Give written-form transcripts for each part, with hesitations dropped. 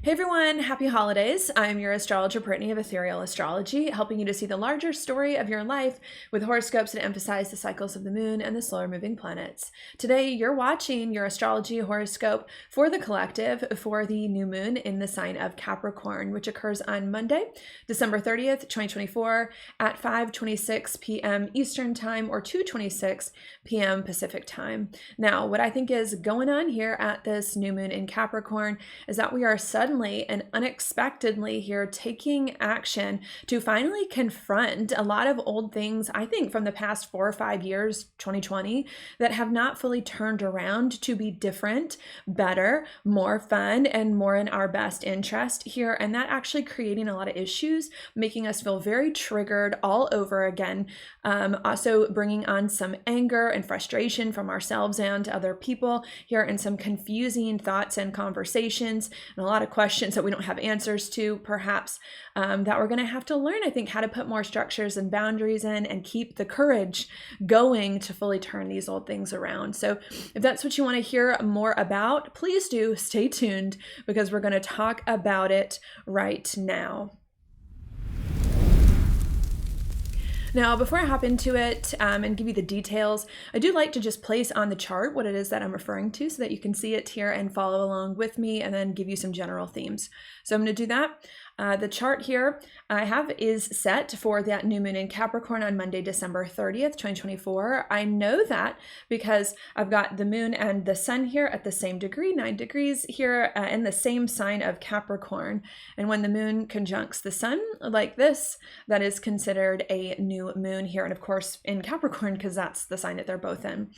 Hey everyone, happy holidays. I'm your astrologer, Brittany of Ethereal Astrology, helping you to see the larger story of your life with horoscopes that emphasize the cycles of the moon and the slower moving planets. Today, you're watching your astrology horoscope for the collective for the new moon in the sign of Capricorn, which occurs on Monday, December 30th, 2024 at 5:26 p.m. Eastern Time or 2:26 p.m. Pacific Time. Now, what I think is going on here at this new moon in Capricorn is that we are suddenly and unexpectedly here taking action to finally confront a lot of old things, I think, from the past 4 or 5 years, 2020, that have not fully turned around to be different, better, more fun, and more in our best interest here. And that actually creating a lot of issues, making us feel very triggered all over again. Also bringing on some anger and frustration from ourselves and other people here, and some confusing thoughts and conversations, and a lot of questions that we don't have answers to, perhaps, that we're going to have to learn, I think, how to put more structures and boundaries in and keep the courage going to fully turn these old things around. So if that's what you want to hear more about, please do stay tuned, because we're going to talk about it right now. Now, before I hop into it and give you the details, I do like to just place on the chart what it is that I'm referring to so that you can see it here and follow along with me, and then give you some general themes. So I'm going to do that. The chart here I have is set for that new moon in Capricorn on Monday, December 30th, 2024. I know that because I've got the moon and the sun here at the same degree, 9 degrees here, in the same sign of Capricorn. And when the moon conjuncts the sun like this, that is considered a new moon here. And of course in Capricorn, because that's the sign that they're both in.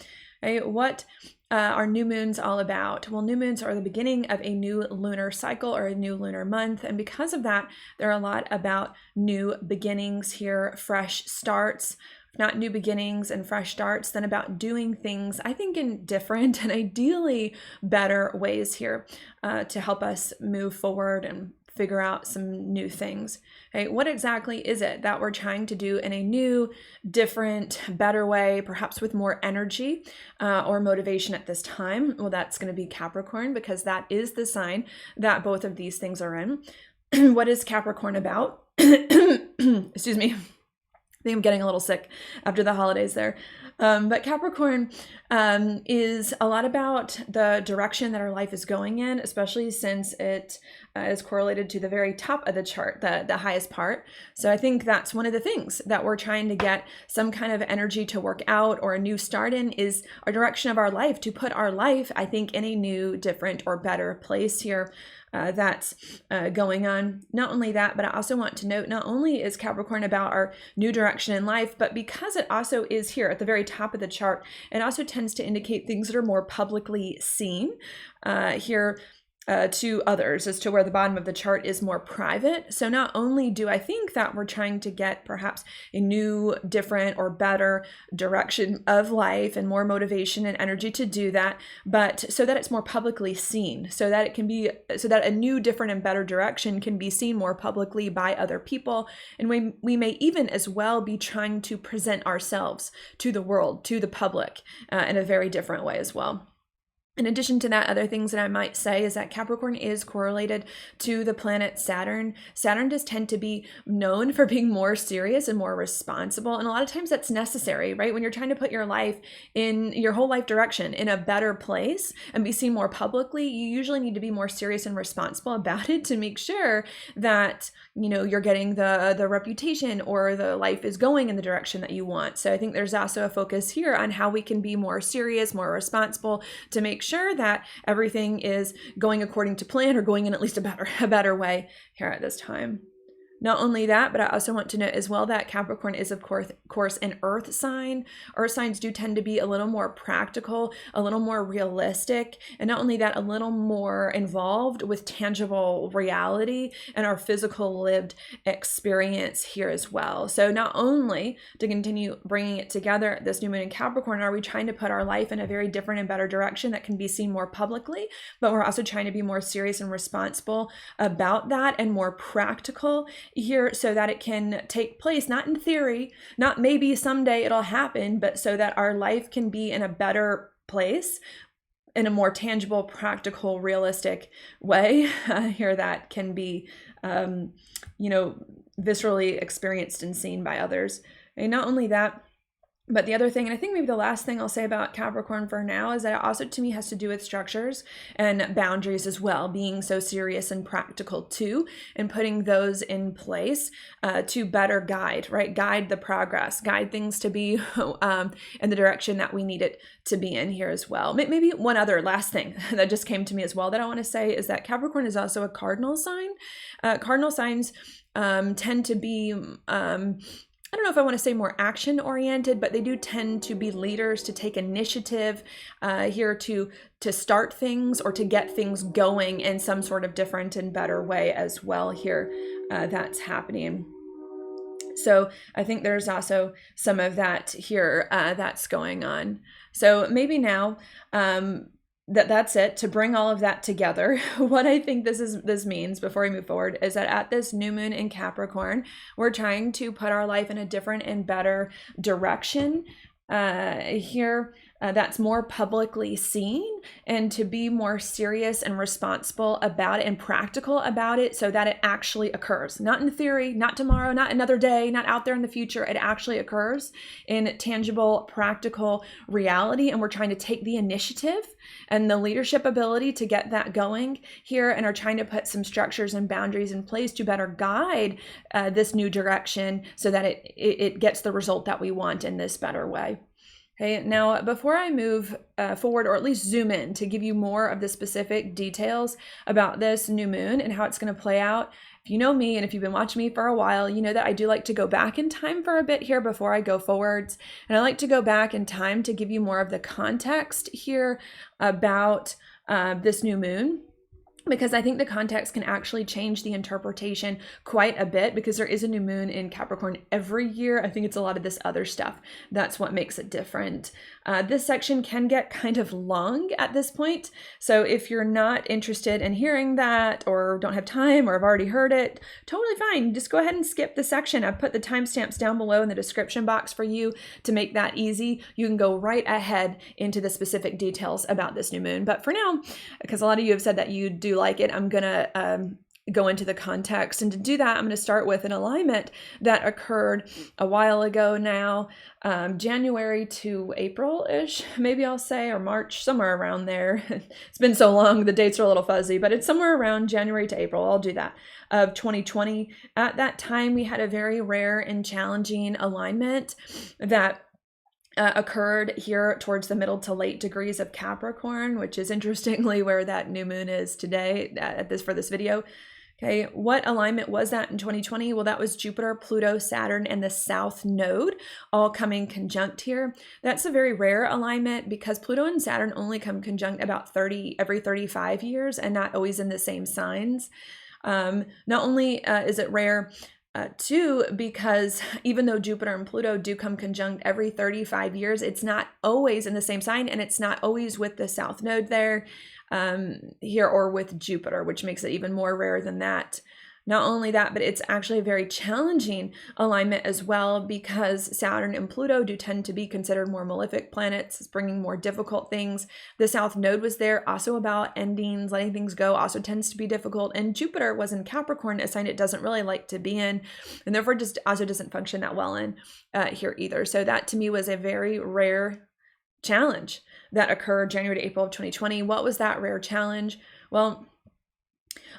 Okay, what are new moons all about? Well, new moons are the beginning of a new lunar cycle or a new lunar month. And because of that, there are a lot about new beginnings here, fresh starts. Not new beginnings and fresh starts, then about doing things, I think, in different and ideally better ways here to help us move forward and figure out some new things. Okay, what exactly is it that we're trying to do in a new, different, better way, perhaps with more energy or motivation at this time? Well, that's going to be Capricorn, because that is the sign that both of these things are in. What is Capricorn about? Excuse me. I think I'm getting a little sick after the holidays there. But Capricorn is a lot about the direction that our life is going in, especially since it is correlated to the very top of the chart, the highest part. So I think that's one of the things that we're trying to get some kind of energy to work out or a new start in, is our direction of our life, to put our life, I think, in a new, different, or better place here. That's going on. Not only that, but I also want to note, not only is Capricorn about our new direction in life, but because it also is here at the very top of the chart, it also tends to indicate things that are more publicly seen here to others, as to where the bottom of the chart is more private. So not only do I think that we're trying to get perhaps a new, different, or better direction of life and more motivation and energy to do that, but so that it's more publicly seen, so that it can be, so that a new, different, and better direction can be seen more publicly by other people. And we may even as well be trying to present ourselves to the world, to the public, in a very different way as well. In addition to that, other things that I might say is that Capricorn is correlated to the planet Saturn. Saturn does tend to be known for being more serious and more responsible. And a lot of times that's necessary, right? When you're trying to put your life in your whole life direction in a better place and be seen more publicly, you usually need to be more serious and responsible about it to make sure that, you know, you're getting the reputation or the life is going in the direction that you want. So I think there's also a focus here on how we can be more serious, more responsible, to make sure that everything is going according to plan, or going in at least a better way here at this time. Not only that, but I also want to note as well that Capricorn is, of course, an earth sign. Earth signs do tend to be a little more practical, a little more realistic, and not only that, a little more involved with tangible reality and our physical lived experience here as well. So not only to continue bringing it together, this new moon in Capricorn, are we trying to put our life in a very different and better direction that can be seen more publicly, but we're also trying to be more serious and responsible about that, and more practical here, so that it can take place, not in theory, not maybe someday it'll happen, but so that our life can be in a better place in a more tangible, practical, realistic way here that can be, viscerally experienced and seen by others. And not only that, but the other thing, and I think maybe the last thing I'll say about Capricorn for now, is that it also to me has to do with structures and boundaries as well, being so serious and practical too, and putting those in place to better guide, right? Guide the progress, guide things to be in the direction that we need it to be in here as well. Maybe one other last thing that just came to me as well that I want to say is that Capricorn is also a cardinal sign. Cardinal signs tend to be I don't know if I want to say more action oriented, but they do tend to be leaders, to take initiative here to start things or to get things going in some sort of different and better way as well here that's happening. So I think there's also some of that here that's going on. So maybe now that's it. To bring all of that together, what I think this means before we move forward is that at this new moon in Capricorn, we're trying to put our life in a different and better direction here that's more publicly seen, and to be more serious and responsible about it and practical about it so that it actually occurs. Not in theory, not tomorrow, not another day, not out there in the future. It actually occurs in tangible, practical reality. And we're trying to take the initiative and the leadership ability to get that going here, and are trying to put some structures and boundaries in place to better guide this new direction so that it gets the result that we want in this better way. Okay, now before I move forward, or at least zoom in to give you more of the specific details about this new moon and how it's going to play out, if you know me and if you've been watching me for a while, you know that I do like to go back in time for a bit here before I go forwards. And I like to go back in time to give you more of the context here about this new moon, because I think the context can actually change the interpretation quite a bit, because there is a new moon in Capricorn every year. I think it's a lot of this other stuff that's what makes it different. This section can get kind of long at this point. So if you're not interested in hearing that, or don't have time, or have already heard it, totally fine. Just go ahead and skip the section. I've put the timestamps down below in the description box for you to make that easy. You can go right ahead into the specific details about this new moon. But for now, because a lot of you have said that you do like it, I'm gonna go into the context. And to do that, I'm going to start with an alignment that occurred a while ago now, January to April-ish, maybe I'll say, or March, somewhere around there. It's been so long, the dates are a little fuzzy, but it's somewhere around January to April, I'll do that, of 2020. At that time, we had a very rare and challenging alignment that occurred here towards the middle to late degrees of Capricorn, which is interestingly where that new moon is today for this video. Okay, what alignment was that in 2020? Well, that was Jupiter, Pluto, Saturn, and the South Node all coming conjunct here. That's a very rare alignment because Pluto and Saturn only come conjunct about every 35 years, and not always in the same signs. Not only is it rare, too, because even though Jupiter and Pluto do come conjunct every 35 years, it's not always in the same sign, and it's not always with the South Node there here, or with Jupiter, which makes it even more rare than that. Not only that, but it's actually a very challenging alignment as well, because Saturn and Pluto do tend to be considered more malefic planets, bringing more difficult things. The South Node was there, also about endings, letting things go, also tends to be difficult. And Jupiter was in Capricorn, a sign it doesn't really like to be in, and therefore just also doesn't function that well in here either. So that to me was a very rare challenge that occurred January to April of 2020. What was that rare challenge? Well,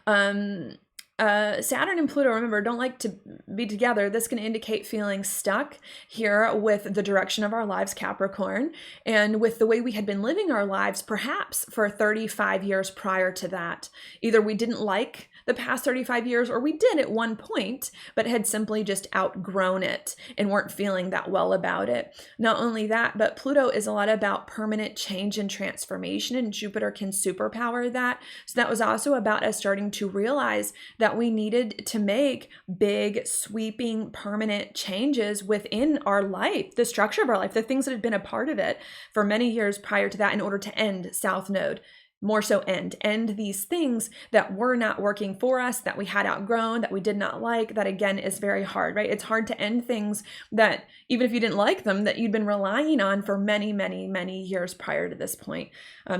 Saturn and Pluto, remember, don't like to be together. This can indicate feeling stuck here with the direction of our lives, Capricorn, and with the way we had been living our lives, perhaps for 35 years prior to that. Either we didn't like the past 35 years, or we did at one point, but had simply just outgrown it and weren't feeling that well about it. Not only that, but Pluto is a lot about permanent change and transformation, and Jupiter can superpower that. So that was also about us starting to realize that we needed to make big, sweeping, permanent changes within our life, the structure of our life, the things that had been a part of it for many years prior to that, in order to end South Node. more so end these things that were not working for us, that we had outgrown, that we did not like. That again is very hard, right? It's hard to end things that, even if you didn't like them, that you'd been relying on for many, many, many years prior to this point.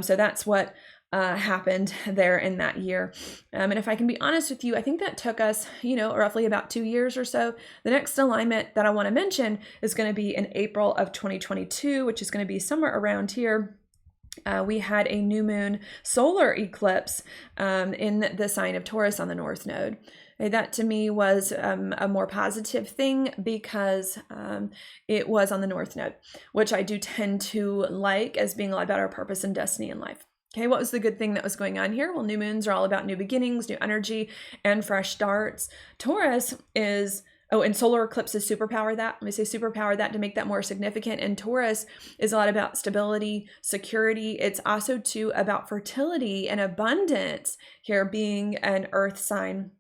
So that's what happened there in that year. And if I can be honest with you, I think that took us, roughly about 2 years or so. The next alignment that I want to mention is going to be in April of 2022, which is going to be somewhere around here. We had a new moon solar eclipse in the sign of Taurus on the North Node. That to me was a more positive thing because it was on the North Node, which I do tend to like as being a lot about our purpose and destiny in life. Okay, what was the good thing that was going on here? Well, new moons are all about new beginnings, new energy, and fresh starts. Taurus is... Oh, and solar eclipses superpower that. Let me say superpower that to make that more significant. And Taurus is a lot about stability, security. It's also too about fertility and abundance here, being an earth sign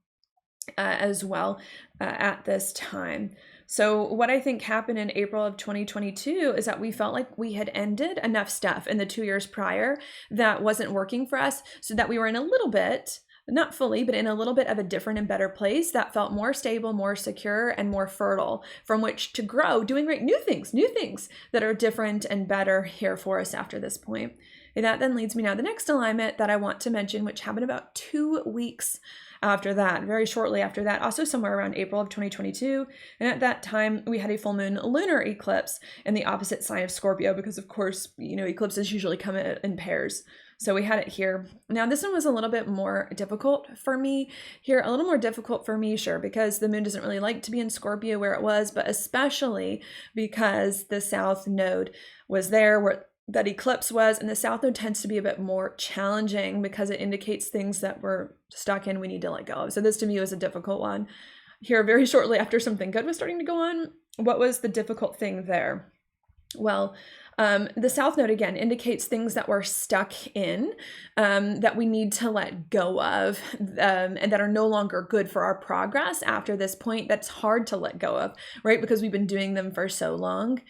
as well at this time. So what I think happened in April of 2022 is that we felt like we had ended enough stuff in the 2 years prior that wasn't working for us, so that we were in a little bit, not fully, but in a little bit of a different and better place that felt more stable, more secure, and more fertile from which to grow, doing new things that are different and better here for us after this point. And that then leads me now to the next alignment that I want to mention, which happened about 2 weeks after that, very shortly after that, also somewhere around April of 2022. And at that time, we had a full moon lunar eclipse in the opposite sign of Scorpio, because of course, eclipses usually come in pairs. So we had it here. Now, this one was a little bit more difficult for me here, a little more difficult for me, sure, because the moon doesn't really like to be in Scorpio where it was, but especially because the South Node was there where that eclipse was, and the South Node tends to be a bit more challenging because it indicates things that we're stuck in, we need to let go of. So this to me was a difficult one. Here, very shortly after something good was starting to go on, what was the difficult thing there? Well, the South Node, again, indicates things that we're stuck in, that we need to let go of, and that are no longer good for our progress after this point. That's hard to let go of, right? Because we've been doing them for so long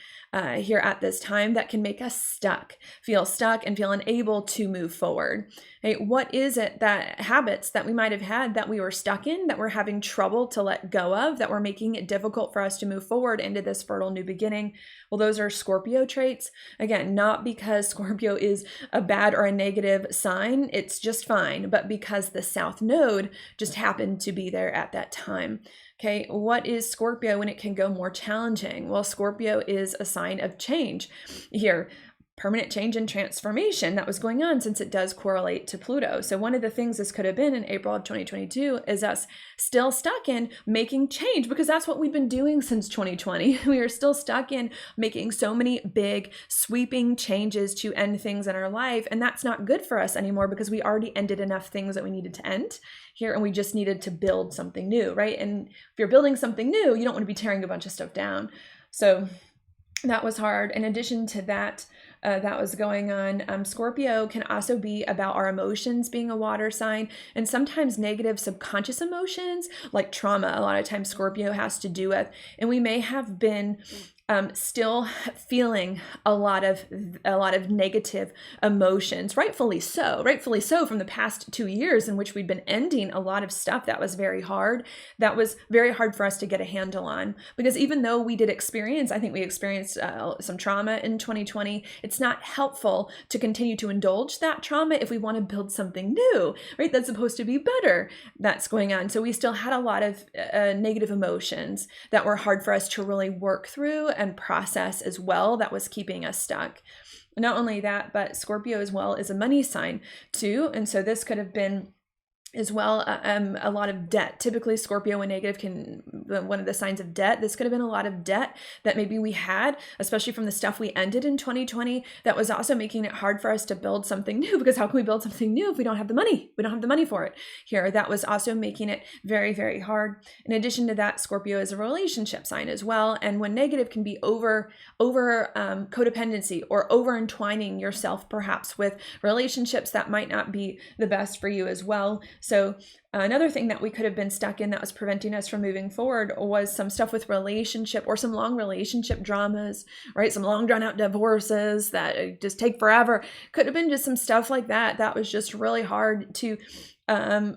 here at this time. That can make us stuck and feel unable to move forward. Right? What is it that habits that we might have had that we were stuck in, that we're having trouble to let go of, that were making it difficult for us to move forward into this fertile new beginning? Well, those are Scorpio traits. Again, not because Scorpio is a bad or a negative sign, it's just fine, but because the South Node just happened to be there at that time. Okay, what is Scorpio when it can go more challenging? Well, Scorpio is a sign of change here. Permanent change and transformation that was going on, since it does correlate to Pluto. So one of the things this could have been in April of 2022 is us still stuck in making change, because that's what we've been doing since 2020. We are still stuck in making so many big sweeping changes to end things in our life. And that's not good for us anymore, because we already ended enough things that we needed to end here, and we just needed to build something new, right? And if you're building something new, you don't want to be tearing a bunch of stuff down. So that was hard. In addition to that, that was going on. Scorpio can also be about our emotions, being a water sign, and sometimes negative subconscious emotions like trauma. A lot of times Scorpio has to do with, and we may have been still feeling a lot of negative emotions, rightfully so from the past 2 years in which we've been ending a lot of stuff that was very hard for us to get a handle on. Because even though we did experience, I think we experienced some trauma in 2020, it's not helpful to continue to indulge that trauma if we want to build something new, right? That's supposed to be better that's going on. So we still had a lot of negative emotions that were hard for us to really work through and process as well, that was keeping us stuck. Not only that, but Scorpio as well is a money sign too. And so this could have been as well a lot of debt. Typically Scorpio and negative can, one of the signs of debt, this could have been a lot of debt that maybe we had, especially from the stuff we ended in 2020, that was also making it hard for us to build something new, because how can we build something new if we don't have the money? We don't have the money for it here. That was also making it very, very hard. In addition to that, Scorpio is a relationship sign as well. And when negative can be over codependency or over entwining yourself perhaps with relationships that might not be the best for you as well. So Another thing that we could have been stuck in that was preventing us from moving forward was some stuff with relationship or some long relationship dramas, right? Some long drawn out divorces that just take forever. Could have been just some stuff like that. That was just really hard to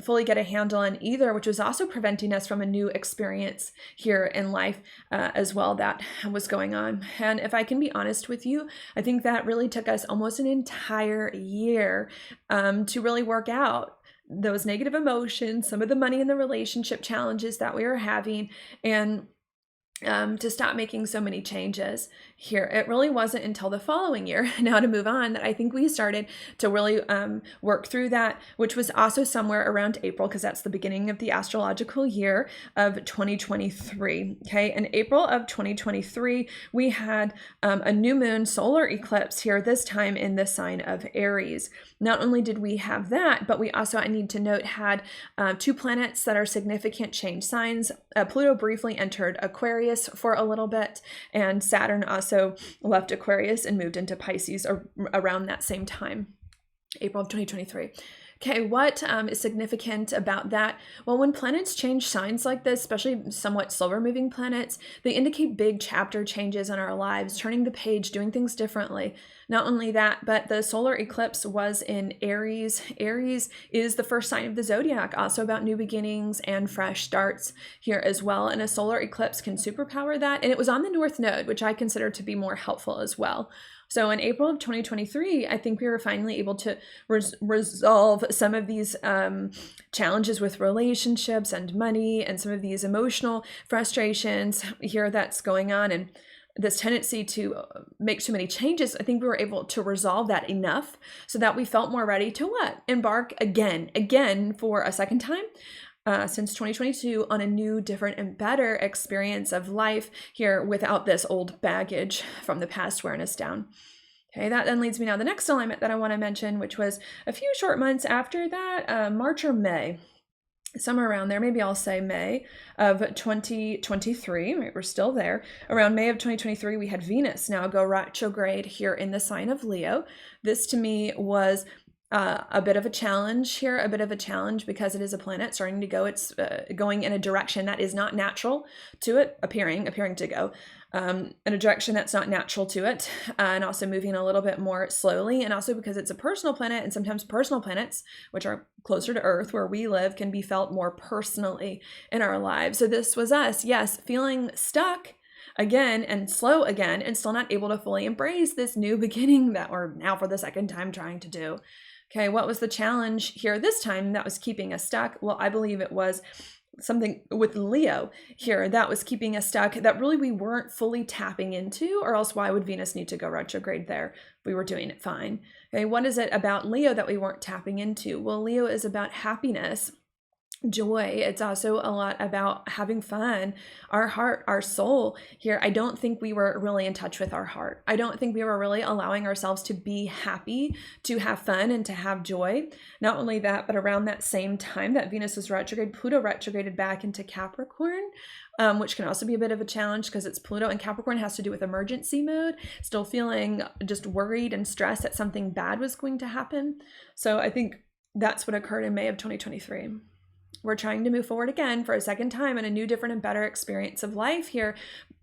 fully get a handle on either, which was also preventing us from a new experience here in life as well that was going on. And if I can be honest with you, I think that really took us almost an entire year to really work out those negative emotions, some of the money and the relationship challenges that we were having, and to stop making so many changes here. It really wasn't until the following year, now to move on, that I think we started to really work through that, which was also somewhere around April, because that's the beginning of the astrological year of 2023. Okay, in April of 2023, we had a new moon solar eclipse here, this time in the sign of Aries. Not only did we have that, but we also, I need to note, had two planets that are significant change signs. Pluto briefly entered Aquarius for a little bit, and Saturn also left Aquarius and moved into Pisces around that same time, April of 2023. Okay, what is significant about that? Well, when planets change signs like this, especially somewhat slower moving planets, they indicate big chapter changes in our lives, turning the page, doing things differently. Not only that, but the solar eclipse was in Aries. Aries is the first sign of the zodiac, also about new beginnings and fresh starts here as well. And a solar eclipse can superpower that. And it was on the North Node, which I consider to be more helpful as well. So in April of 2023, I think we were finally able to resolve some of these challenges with relationships and money and some of these emotional frustrations here that's going on. And this tendency to make too many changes, I think we were able to resolve that enough so that we felt more ready to what? Embark again for a second time since 2022 on a new, different, and better experience of life here without this old baggage from the past wearing us down. Okay, that then leads me now to the next alignment that I want to mention, which was a few short months after that, March or May. Somewhere around there, maybe I'll say May of 2023, right, we're still there. Around May of 2023, we had Venus now go retrograde here in the sign of Leo. This to me was a bit of a challenge here, because it is a planet starting to go, it's going in a direction that is not natural to it, appearing to go in a direction that's not natural to it, and also moving a little bit more slowly, and also because it's a personal planet, and sometimes personal planets, which are closer to Earth, where we live, can be felt more personally in our lives. So this was us, yes, feeling stuck again and slow again, and still not able to fully embrace this new beginning that we're now for the second time trying to do. Okay, what was the challenge here this time that was keeping us stuck? Well, I believe it was something with Leo here that was keeping us stuck, that really we weren't fully tapping into, or else why would Venus need to go retrograde there? We were doing it fine. Okay, what is it about Leo that we weren't tapping into? Well, Leo is about happiness, joy. It's also a lot about having fun, our heart, our soul here. I don't think we were really in touch with our heart. I don't think we were really allowing ourselves to be happy, to have fun, and to have joy. Not only that, but around that same time that Venus was retrograde, Pluto retrograded back into Capricorn, which can also be a bit of a challenge because it's Pluto, and Capricorn has to do with emergency mode, still feeling just worried and stressed that something bad was going to happen. So I think that's what occurred in May of 2023. We're trying to move forward again for a second time in a new, different, and better experience of life here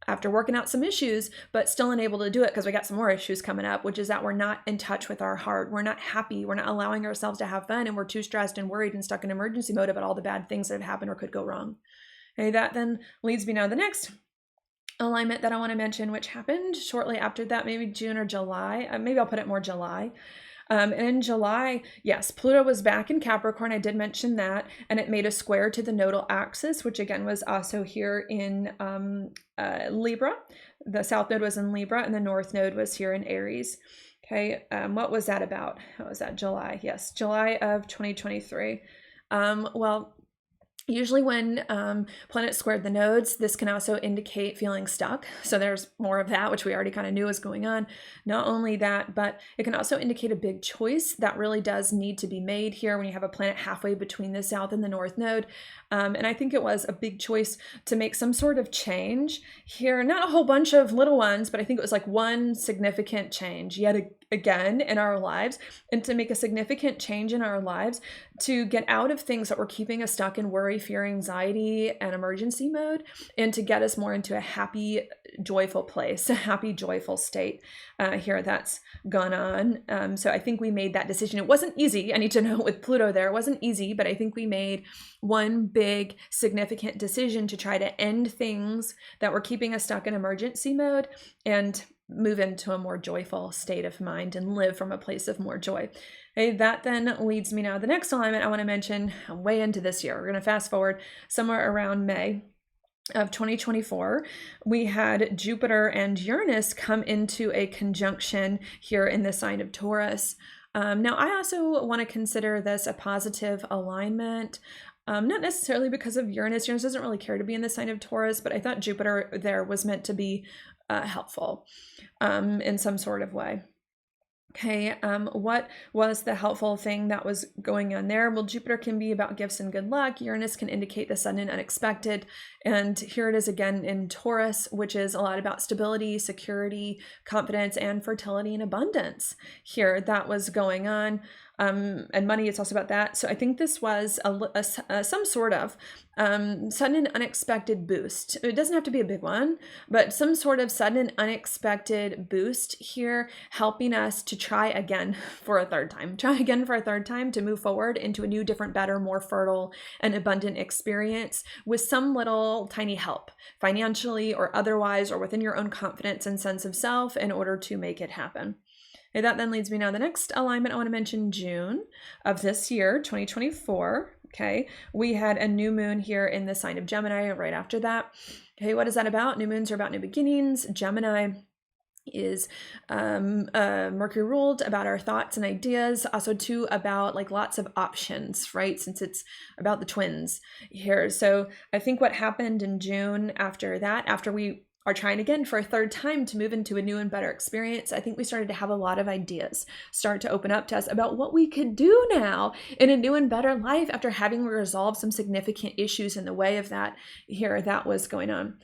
after working out some issues, but still unable to do it because we got some more issues coming up, which is that we're not in touch with our heart. We're not happy. We're not allowing ourselves to have fun, and we're too stressed and worried and stuck in emergency mode about all the bad things that have happened or could go wrong. Okay, that then leads me now to the next alignment that I want to mention, which happened shortly after that, maybe June or July. Maybe I'll put it more July. And in July, yes, Pluto was back in Capricorn. I did mention that, and it made a square to the nodal axis, which again was also here in Libra. The south node was in Libra, and the north node was here in Aries. Okay, what was that about? What was that? July? Yes, July of 2023. Well, usually when planets squared the nodes, this can also indicate feeling stuck. So there's more of that, which we already kind of knew was going on. Not only that, but it can also indicate a big choice that really does need to be made here when you have a planet halfway between the south and the north node. And I think it was a big choice to make some sort of change here. Not a whole bunch of little ones, but I think it was like one significant change, yet again in our lives and to make a significant change in our lives, to get out of things that were keeping us stuck in worry, fear, anxiety, and emergency mode, and to get us more into a happy, joyful place, a happy, joyful state here that's gone on. So I think we made that decision. It wasn't easy. I need to know with Pluto there, it wasn't easy, but I think we made one big significant decision to try to end things that were keeping us stuck in emergency mode and move into a more joyful state of mind and live from a place of more joy. Okay, that then leads me now to the next alignment I want to mention way into this year. We're going to fast forward somewhere around May of 2024. We had Jupiter and Uranus come into a conjunction here in the sign of Taurus. Now, I also want to consider this a positive alignment. Not necessarily because of Uranus. Uranus doesn't really care to be in the sign of Taurus, but I thought Jupiter there was meant to be helpful in some sort of way. Okay, what was the helpful thing that was going on there? Well, Jupiter can be about gifts and good luck. Uranus can indicate the sudden and unexpected. And here it is again in Taurus, which is a lot about stability, security, confidence, and fertility and abundance. Here, that was going on. And money, it's also about that. So I think this was some sort of sudden and unexpected boost. It doesn't have to be a big one, but some sort of sudden and unexpected boost here, helping us to try again for a third time. Try again for a third time to move forward into a new, different, better, more fertile and abundant experience with some little tiny help, financially or otherwise, or within your own confidence and sense of self in order to make it happen. Okay, that then leads me now to the next alignment I want to mention. June of this year, 2024. Okay, we had a new moon here in the sign of Gemini right after that. Okay, what is that about? New moons are about new beginnings. Gemini is Mercury ruled, about our thoughts and ideas, also too about like lots of options, right? Since it's about the twins here. So I think what happened in June after that, after we are trying again for a third time to move into a new and better experience, I think we started to have a lot of ideas start to open up to us about what we could do now in a new and better life after having resolved some significant issues in the way of that here that was going on.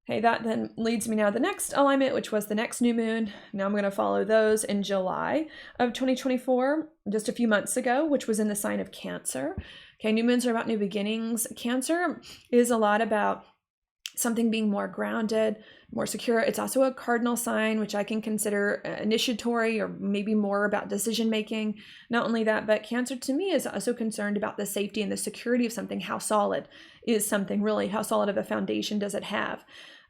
Okay, that then leads me now to the next alignment, which was the next new moon. Now I'm going to follow those in July of 2024, just a few months ago, which was in the sign of Cancer. Okay, new moons are about new beginnings. Cancer is a lot about something being more grounded, more secure. It's also a cardinal sign, which I can consider initiatory or maybe more about decision making. Not only that, but Cancer to me is also concerned about the safety and the security of something. How solid is something really? How solid of a foundation does it have?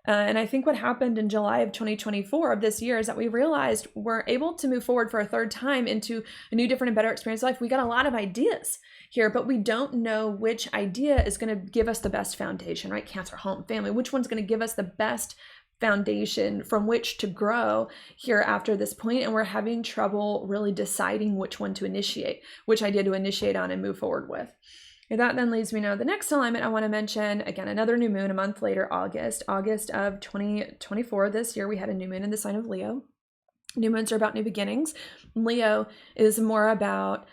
And I think what happened in July of 2024 of this year is that we realized we're able to move forward for a third time into a new, different, and better experience of life. We got a lot of ideas here, but we don't know which idea is going to give us the best foundation, right? Cancer, home, family, which one's going to give us the best foundation from which to grow here after this point. And we're having trouble really deciding which one to initiate, which idea to initiate on and move forward with. And that then leads me now to the next alignment I want to mention. Again, another new moon a month later, August of 2024. This year, we had a new moon in the sign of Leo. New moons are about new beginnings. Leo is more about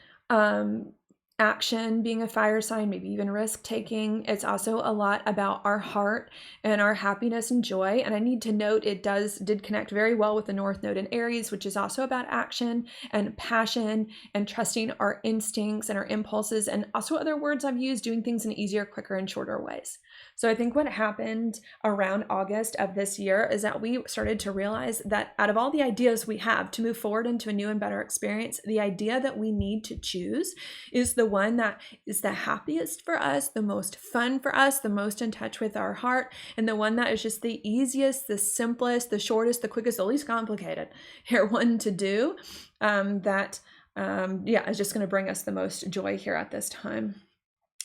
action, being a fire sign, maybe even risk taking. It's also a lot about our heart and our happiness and joy. And I need to note it did connect very well with the North Node in Aries, which is also about action and passion and trusting our instincts and our impulses, and also other words I've used, doing things in easier, quicker, and shorter ways. So I think what happened around August of this year is that we started to realize that out of all the ideas we have to move forward into a new and better experience, the idea that we need to choose is the one that is the happiest for us, the most fun for us, the most in touch with our heart, and the one that is just the easiest, the simplest, the shortest, the quickest, the least complicated here one to do, is just going to bring us the most joy here at this time.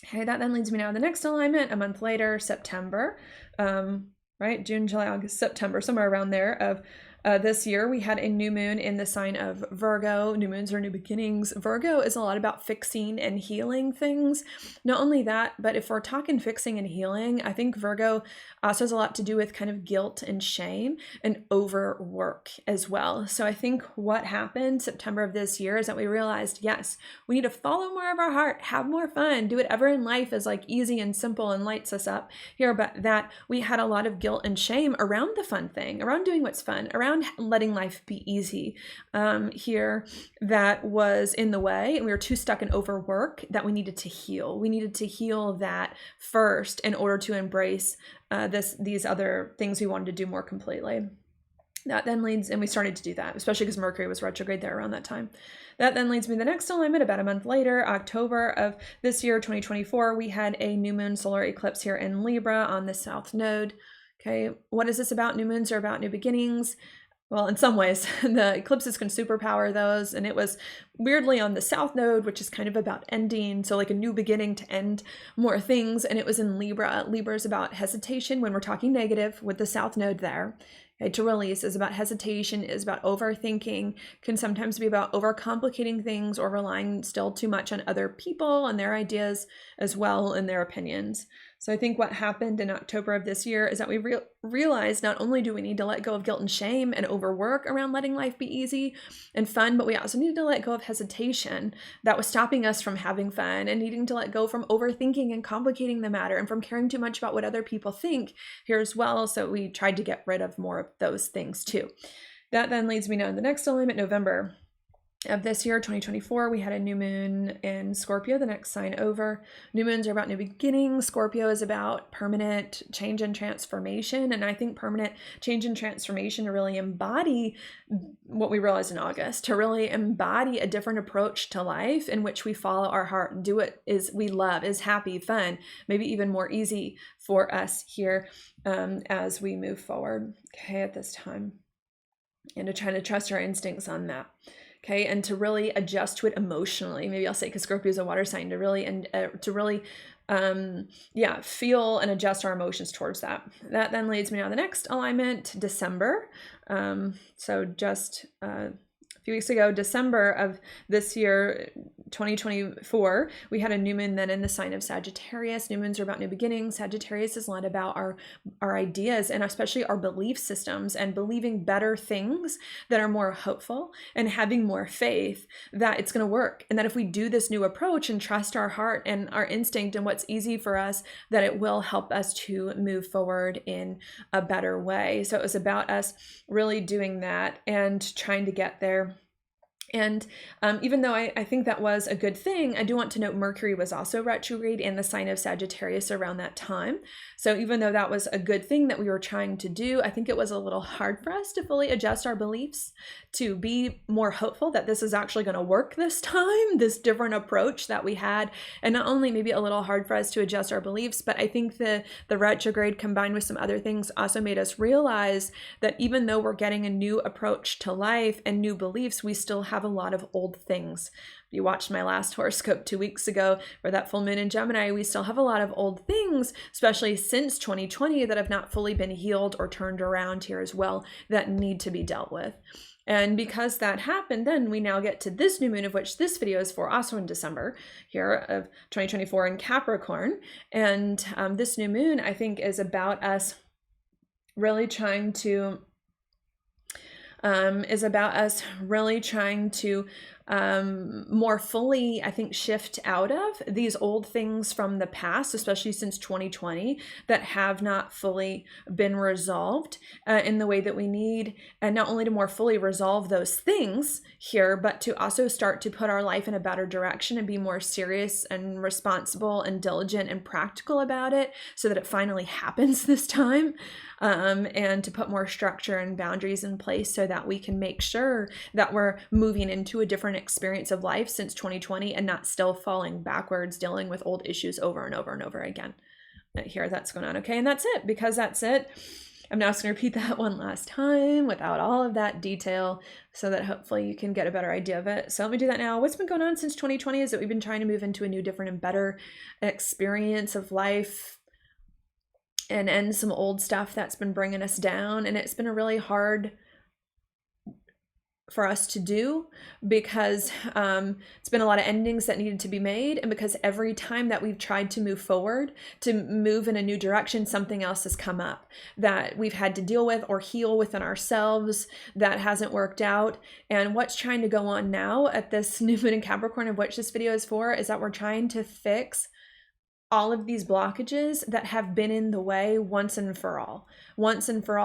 Okay, that then leads me now to the next alignment a month later, September, right? June, July, August, September, somewhere around there of this year, we had a new moon in the sign of Virgo. New moons are new beginnings. Virgo is a lot about fixing and healing things. Not only that, but if we're talking fixing and healing, I think Virgo also has a lot to do with kind of guilt and shame and overwork as well. So I think what happened September of this year is that we realized, yes, we need to follow more of our heart, have more fun, do whatever in life is like easy and simple and lights us up here, but that we had a lot of guilt and shame around the fun thing, around doing what's fun, around around letting life be easy here that was in the way, and we were too stuck in overwork that we needed to heal. We needed to heal that first in order to embrace these other things we wanted to do more completely. That then leads, and we started to do that, especially because Mercury was retrograde there around that time. That then leads me to the next alignment about a month later, October of this year, 2024, we had a new moon solar eclipse here in Libra on the South Node. Okay, what is this about? New moons are about new beginnings. Well, in some ways, the eclipses can superpower those, and it was weirdly on the South Node, which is kind of about ending, so like a new beginning to end more things, and it was in Libra. Libra is about hesitation when we're talking negative with the South Node there. Okay, to release is about hesitation, is about overthinking, can sometimes be about overcomplicating things or relying still too much on other people and their ideas as well and their opinions. So I think what happened in October of this year is that we realized not only do we need to let go of guilt and shame and overwork around letting life be easy and fun, but we also needed to let go of hesitation that was stopping us from having fun and needing to let go from overthinking and complicating the matter and from caring too much about what other people think here as well. So we tried to get rid of more of those things too. That then leads me now to the next alignment, November of this year, 2024, we had a new moon in Scorpio, the next sign over. New moons are about new beginnings. Scorpio is about permanent change and transformation. And I think permanent change and transformation to really embody what we realized in August, to really embody a different approach to life in which we follow our heart and do what is we love, is happy, fun, maybe even more easy for us here as we move forward, okay, at this time. And to try to trust our instincts on that. Okay, and to really adjust to it emotionally. Maybe I'll say, because Scorpio is a water sign, to really feel and adjust our emotions towards that. That then leads me now to the next alignment, December. So just a few weeks ago, December of this year, 2024, we had a new moon then in the sign of Sagittarius. New moons are about new beginnings. Sagittarius is a lot about our ideas and especially our belief systems and believing better things that are more hopeful and having more faith that it's going to work. And that if we do this new approach and trust our heart and our instinct and what's easy for us, that it will help us to move forward in a better way. So it was about us really doing that and trying to get there. And even though I think that was a good thing, I do want to note Mercury was also retrograde in the sign of Sagittarius around that time. So even though that was a good thing that we were trying to do, I think it was a little hard for us to fully adjust our beliefs, to be more hopeful that this is actually going to work this time, this different approach that we had. And not only maybe a little hard for us to adjust our beliefs, but I think the retrograde combined with some other things also made us realize that even though we're getting a new approach to life and new beliefs, we still have a lot of old things. If you watched my last horoscope 2 weeks ago for that full moon in Gemini, we still have a lot of old things, especially since 2020, that have not fully been healed or turned around here as well, that need to be dealt with. And because that happened, then we now get to this new moon, of which this video is for, also in December here of 2024 in Capricorn. And this new moon, I think, is about us really trying to more fully, I think, shift out of these old things from the past, especially since 2020, that have not fully been resolved in the way that we need. And not only to more fully resolve those things here, but to also start to put our life in a better direction and be more serious and responsible and diligent and practical about it so that it finally happens this time. And to put more structure and boundaries in place so that we can make sure that we're moving into a different experience of life since 2020 and not still falling backwards, dealing with old issues over and over and over again. Here, that's going on. Okay, and that's it. Because that's it, I'm now just going to repeat that one last time without all of that detail so that hopefully you can get a better idea of it. So let me do that now. What's been going on since 2020 is that we've been trying to move into a new, different, and better experience of life and end some old stuff that's been bringing us down. And it's been a really hard for us to do because it's been a lot of endings that needed to be made, and because every time that we've tried to move forward, to move in a new direction, something else has come up that we've had to deal with or heal within ourselves that hasn't worked out. And what's trying to go on now at this new moon in Capricorn, of which this video is for, is that we're trying to fix all of these blockages that have been in the way once and for all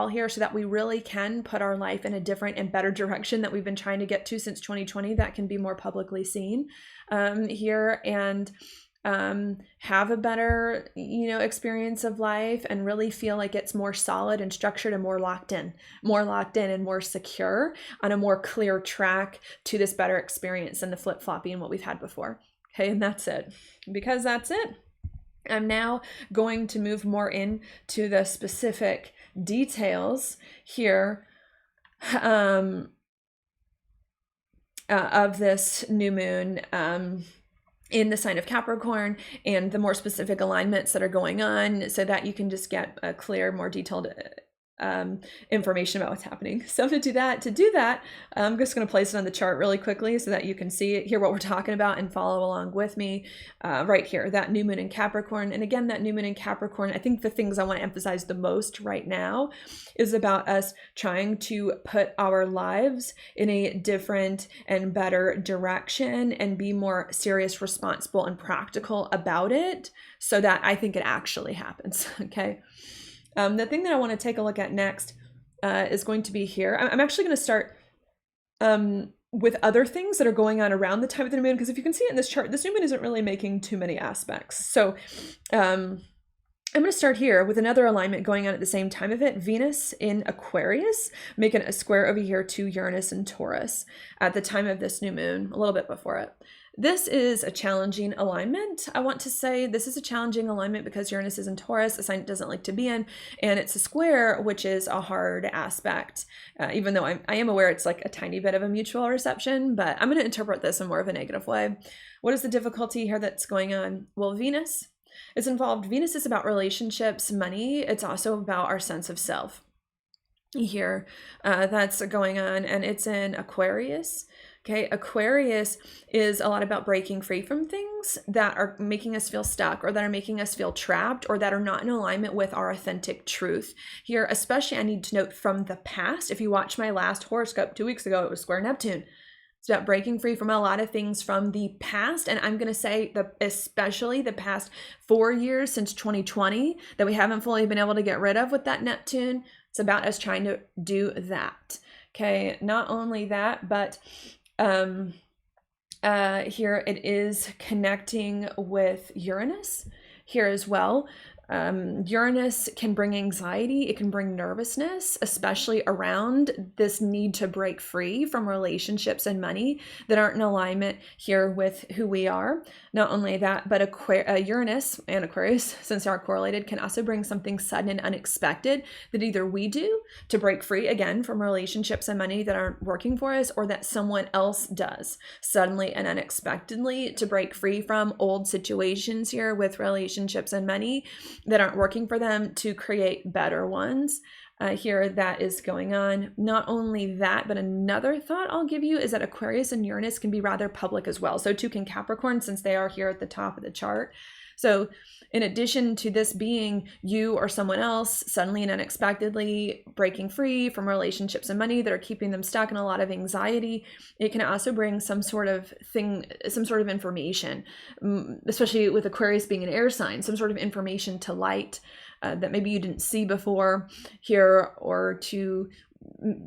here, so that we really can put our life in a different and better direction that we've been trying to get to since 2020, that can be more publicly seen here, and have a better, experience of life, and really feel like it's more solid and structured and more locked in and more secure on a more clear track to this better experience than the flip-flopping and what we've had before. Okay, and that's it. Because that's it, I'm now going to move more into the specific details here of this new moon in the sign of Capricorn, and the more specific alignments that are going on, so that you can just get a clear, more detailed information about what's happening. So to do that, I'm just going to place it on the chart really quickly so that you can see it, hear what we're talking about, and follow along with me right here, that new moon in Capricorn. And again, that new moon in Capricorn, I think the things I want to emphasize the most right now is about us trying to put our lives in a different and better direction and be more serious, responsible, and practical about it, so that I think it actually happens. Okay. The thing that I want to take a look at next is going to be here. I'm actually going to start with other things that are going on around the time of the new moon, because if you can see it in this chart, this new moon isn't really making too many aspects. So I'm going to start here with another alignment going on at the same time of it. Venus in Aquarius, making a square over here to Uranus and Taurus at the time of this new moon, a little bit before it. This is a challenging alignment. I want to say this is a challenging alignment because Uranus is in Taurus, a sign it doesn't like to be in, and it's a square, which is a hard aspect, even though I am aware it's like a tiny bit of a mutual reception, but I'm going to interpret this in more of a negative way. What is the difficulty here that's going on? Well, Venus is involved. Venus is about relationships, money. It's also about our sense of self here. That's going on, and it's in Aquarius. Okay, Aquarius is a lot about breaking free from things that are making us feel stuck, or that are making us feel trapped, or that are not in alignment with our authentic truth. Here, especially, I need to note from the past. If you watch my last horoscope 2 weeks ago, it was square Neptune. It's about breaking free from a lot of things from the past. And I'm going to say especially the past 4 years since 2020 that we haven't fully been able to get rid of with that Neptune. It's about us trying to do that. Okay, not only that, but here it is connecting with Uranus here as well. Uranus can bring anxiety, it can bring nervousness, especially around this need to break free from relationships and money that aren't in alignment here with who we are. Not only that, but Uranus and Aquarius, since they are correlated, can also bring something sudden and unexpected that either we do to break free again from relationships and money that aren't working for us, or that someone else does suddenly and unexpectedly to break free from old situations here with relationships and money that aren't working for them to create better ones. Here that is going on. Not only that, but another thought I'll give you is that Aquarius and Uranus can be rather public as well. So too can Capricorn, since they are here at the top of the chart. So in addition to this being you or someone else suddenly and unexpectedly breaking free from relationships and money that are keeping them stuck in a lot of anxiety, it can also bring some sort of thing, some sort of information, especially with Aquarius being an air sign, some sort of information to light that maybe you didn't see before here, or to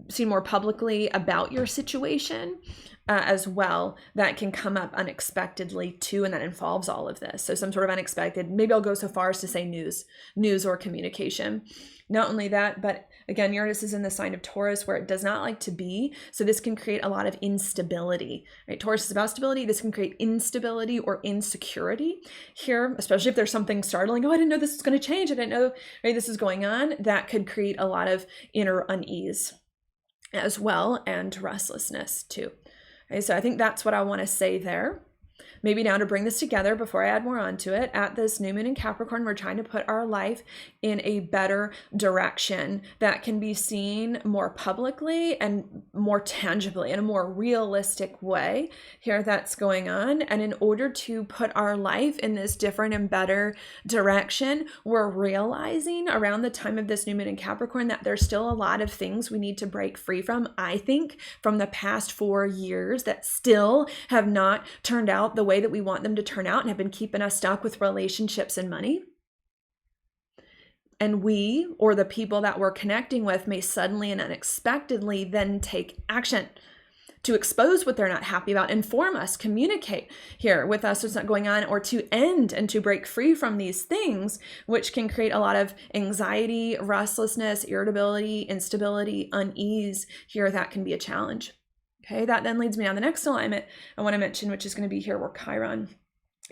see more publicly about your situation as well, that can come up unexpectedly too, and that involves all of this. So some sort of unexpected, maybe I'll go so far as to say news or communication. Not only that, but again, Uranus is in the sign of Taurus, where it does not like to be. So this can create a lot of instability, right? Taurus is about stability. This can create instability or insecurity here, especially if there's something startling. Oh, I didn't know this was going to change. I didn't know, right, this is going on. That could create a lot of inner unease as well, and restlessness too. Okay, so I think that's what I want to say there. Maybe now to bring this together before I add more onto it, at this new moon in Capricorn, we're trying to put our life in a better direction that can be seen more publicly and more tangibly in a more realistic way here that's going on. And in order to put our life in this different and better direction, we're realizing around the time of this new moon in Capricorn that there's still a lot of things we need to break free from, I think, from the past 4 years that still have not turned out the way that we want them to turn out and have been keeping us stuck with relationships and money. And we, or the people that we're connecting with, may suddenly and unexpectedly then take action to expose what they're not happy about, inform us, communicate here with us what's not going on, or to end and to break free from these things, which can create a lot of anxiety, restlessness, irritability, instability, unease here. That can be a challenge. Okay, that then leads me on the next alignment I want to mention, which is going to be here where Chiron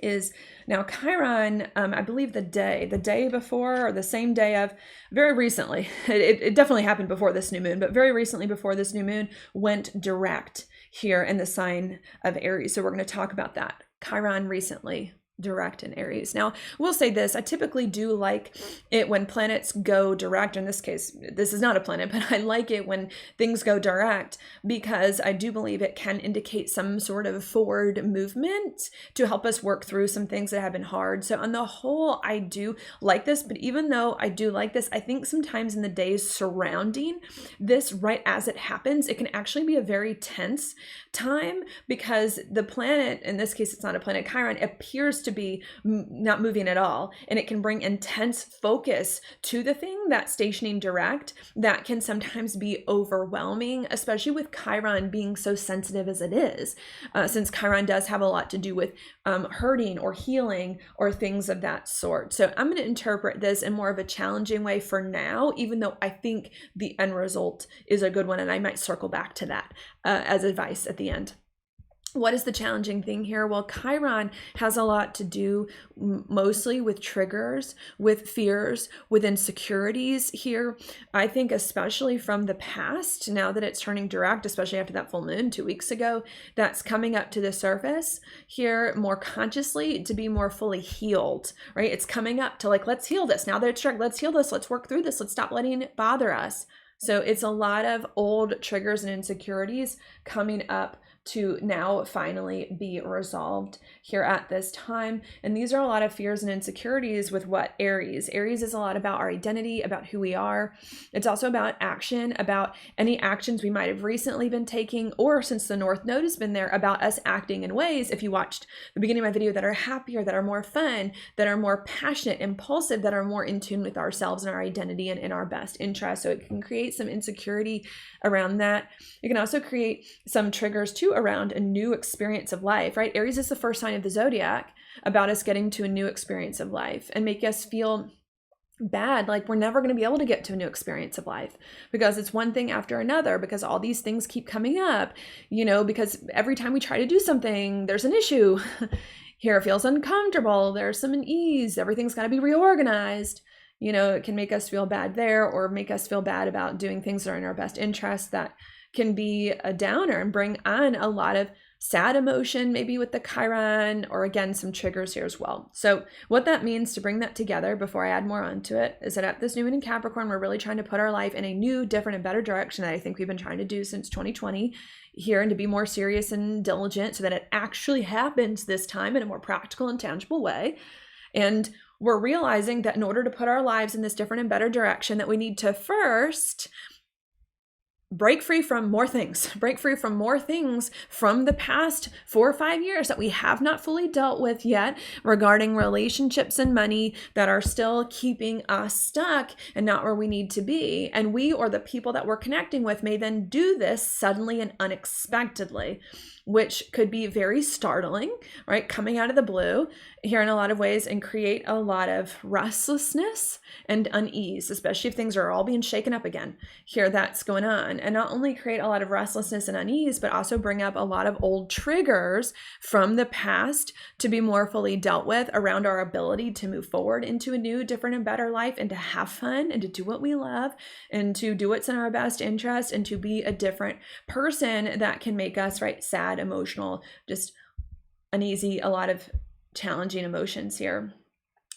is. Now Chiron, I believe the day before, or the same day of, very recently, it definitely happened before this new moon, but very recently before this new moon went direct here in the sign of Aries. So we're going to talk about that. Chiron recently direct in Aries. Now, we'll say this, I typically do like it when planets go direct. In this case, this is not a planet, but I like it when things go direct because I do believe it can indicate some sort of forward movement to help us work through some things that have been hard. So on the whole, I do like this, but even though I do like this, I think sometimes in the days surrounding this, right as it happens, it can actually be a very tense time because the planet, in this case, it's not a planet, Chiron, appears to be not moving at all. And it can bring intense focus to the thing that's stationing direct that can sometimes be overwhelming, especially with Chiron being so sensitive as it is, since Chiron does have a lot to do with hurting or healing or things of that sort. So I'm going to interpret this in more of a challenging way for now, even though I think the end result is a good one. And I might circle back to that as advice at the end. What is the challenging thing here? Well, Chiron has a lot to do mostly with triggers, with fears, with insecurities here. I think especially from the past, now that it's turning direct, especially after that full moon 2 weeks ago, that's coming up to the surface here more consciously to be more fully healed, right? It's coming up to like, let's heal this. Now that it's direct, let's heal this. Let's work through this. Let's stop letting it bother us. So it's a lot of old triggers and insecurities coming up to now finally be resolved here at this time. And these are a lot of fears and insecurities with what Aries. Aries is a lot about our identity, about who we are. It's also about action, about any actions we might have recently been taking, or since the North Node has been there, about us acting in ways, if you watched the beginning of my video, that are happier, that are more fun, that are more passionate, impulsive, that are more in tune with ourselves and our identity and in our best interest. So it can create some insecurity around that. It can also create some triggers too around a new experience of life, right? Aries is the first sign of the zodiac about us getting to a new experience of life and make us feel bad, like we're never going to be able to get to a new experience of life because it's one thing after another, because all these things keep coming up, you know, because every time we try to do something, there's an issue. Here it feels uncomfortable, there's some unease, everything's got to be reorganized. You know, it can make us feel bad there, or make us feel bad about doing things that are in our best interest. That can be a downer and bring on a lot of sad emotion, maybe with the Chiron, or again, some triggers here as well. So what that means, to bring that together before I add more onto it, is that at this new moon in Capricorn, we're really trying to put our life in a new, different, and better direction that I think we've been trying to do since 2020 here, and to be more serious and diligent so that it actually happens this time in a more practical and tangible way. And we're realizing that in order to put our lives in this different and better direction, that we need to first break free from more things from the past 4 or 5 years that we have not fully dealt with yet regarding relationships and money that are still keeping us stuck and not where we need to be. And we, or the people that we're connecting with, may then do this suddenly and unexpectedly, which could be very startling, right? Coming out of the blue here in a lot of ways, and create a lot of restlessness and unease, especially if things are all being shaken up again here. That's going on. And not only create a lot of restlessness and unease, but also bring up a lot of old triggers from the past to be more fully dealt with around our ability to move forward into a new, different, and better life, and to have fun, and to do what we love, and to do what's in our best interest, and to be a different person that can make us, right, sad, emotional, just uneasy, a lot of challenging emotions here.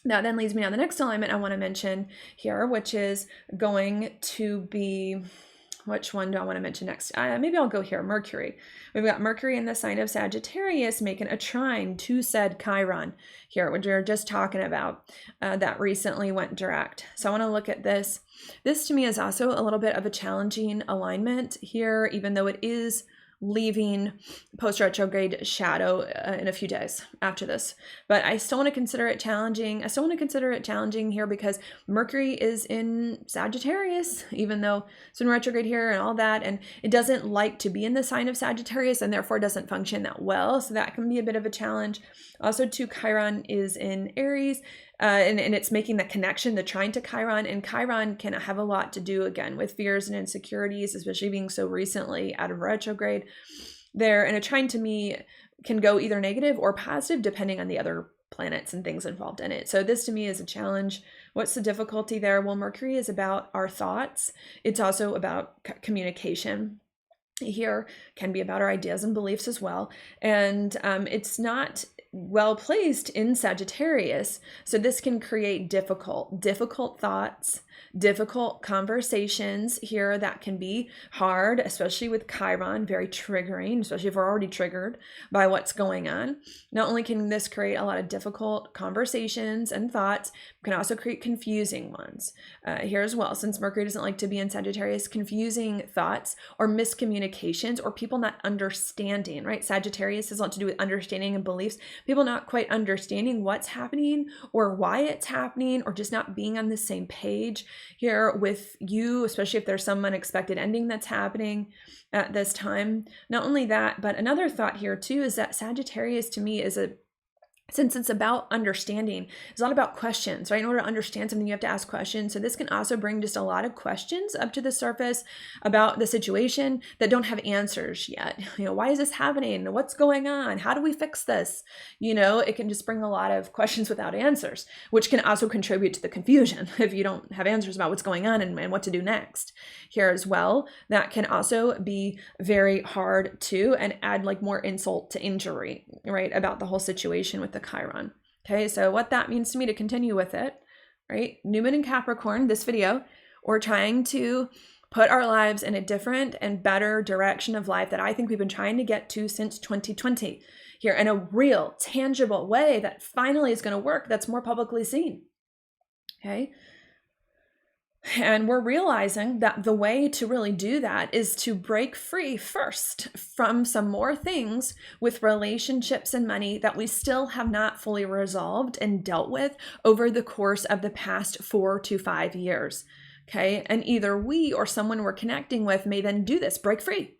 That then leads me on the next alignment I want to mention here, which is going to be, which one do I want to mention next? Maybe I'll go here, Mercury. We've got Mercury in the sign of Sagittarius making a trine to said Chiron here, which we were just talking about, that recently went direct. So I want to look at this. This to me is also a little bit of a challenging alignment here, even though it is leaving post-retrograde shadow in a few days after this. But I still want to consider it challenging. I still want to consider it challenging here because Mercury is in Sagittarius, even though it's in retrograde here and all that. And it doesn't like to be in the sign of Sagittarius and therefore doesn't function that well. So that can be a bit of a challenge. Also, too, Chiron is in Aries. And it's making the connection, the trine to Chiron. And Chiron can have a lot to do, again, with fears and insecurities, especially being so recently out of retrograde there. And a trine to me can go either negative or positive, depending on the other planets and things involved in it. So this to me is a challenge. What's the difficulty there? Well, Mercury is about our thoughts. It's also about communication. Here can be about our ideas and beliefs as well. And it's not well placed in Sagittarius. So this can create difficult thoughts, difficult conversations here that can be hard, especially with Chiron, very triggering, especially if we're already triggered by what's going on. Not only can this create a lot of difficult conversations and thoughts, it can also create confusing ones here as well. Since Mercury doesn't like to be in Sagittarius, confusing thoughts or miscommunications or people not understanding, right? Sagittarius has a lot to do with understanding and beliefs. People not quite understanding what's happening or why it's happening, or just not being on the same page here with you, especially if there's some unexpected ending that's happening at this time. Not only that, but another thought here too is that Sagittarius to me is since it's about understanding, it's a lot about questions, right? In order to understand something, you have to ask questions. So this can also bring just a lot of questions up to the surface about the situation that don't have answers yet. Why is this happening? What's going on? How do we fix this? It can just bring a lot of questions without answers, which can also contribute to the confusion if you don't have answers about what's going on and what to do next here as well. That can also be very hard too, and add like more insult to injury, right? About the whole situation with the Chiron. Okay, so what that means to me, to continue with it, right? New Moon in Capricorn, this video, we're trying to put our lives in a different and better direction of life that I think we've been trying to get to since 2020 here, in a real, tangible way that finally is going to work, that's more publicly seen. Okay. And we're realizing that the way to really do that is to break free first from some more things with relationships and money that we still have not fully resolved and dealt with over the course of the past 4 to 5 years. Okay. And either we or someone we're connecting with may then do this, break free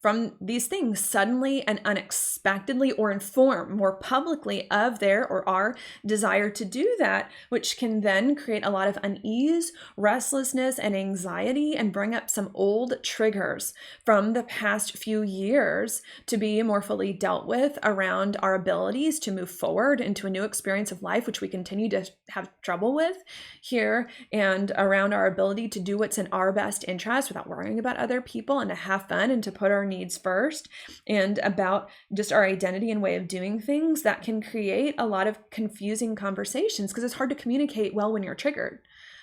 from these things suddenly and unexpectedly, or inform more publicly of their or our desire to do that, which can then create a lot of unease, restlessness, and anxiety, and bring up some old triggers from the past few years to be more fully dealt with around our abilities to move forward into a new experience of life, which we continue to have trouble with here, and around our ability to do what's in our best interest without worrying about other people, and to have fun and to put our needs first, and about just our identity and way of doing things. That can create a lot of confusing conversations because it's hard to communicate well when you're triggered.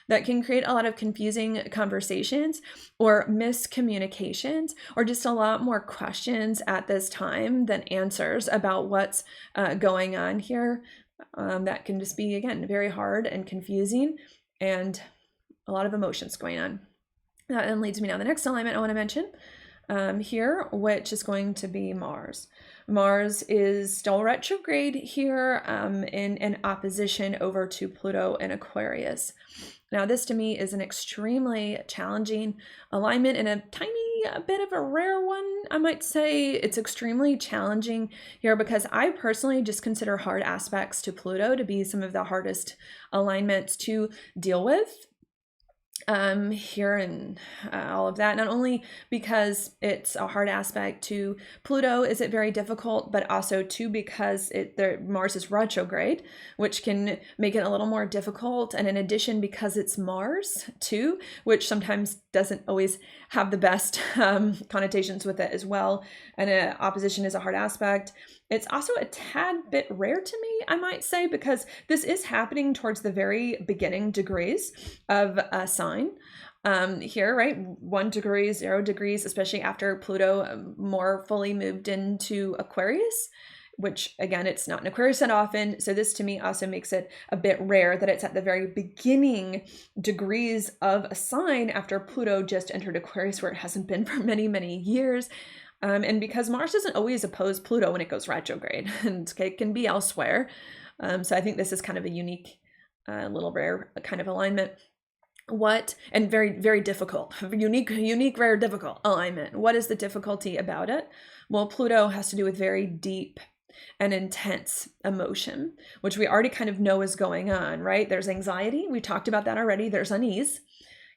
That can create a lot of confusing conversations or miscommunications, or just a lot more questions at this time than answers about what's going on here. That can just be, again, very hard and confusing, and a lot of emotions going on. That then leads me now to the next alignment I want to mention here, which is going to be Mars. Mars is still retrograde here in opposition over to Pluto in Aquarius. Now, this to me is an extremely challenging alignment and a bit of a rare one, I might say. It's extremely challenging here because I personally just consider hard aspects to Pluto to be some of the hardest alignments to deal with here, and all of that. Not only because it's a hard aspect to Pluto is it very difficult, but also too because Mars is retrograde, which can make it a little more difficult. And in addition, because it's Mars too, which sometimes doesn't always have the best connotations with it as well. And opposition is a hard aspect. It's also a tad bit rare to me, I might say, because this is happening towards the very beginning degrees of a sign here, right? 1 degree, 0 degrees, especially after Pluto more fully moved into Aquarius, which again, it's not in Aquarius that often. So this to me also makes it a bit rare that it's at the very beginning degrees of a sign after Pluto just entered Aquarius, where it hasn't been for many, many years. And because Mars doesn't always oppose Pluto when it goes retrograde, and it can be elsewhere. So I think this is kind of a unique, little rare kind of alignment. And very, very difficult, unique, rare, difficult alignment. What is the difficulty about it? Well, Pluto has to do with very deep and intense emotion, which we already kind of know is going on, right? There's anxiety. We talked about that already. There's unease.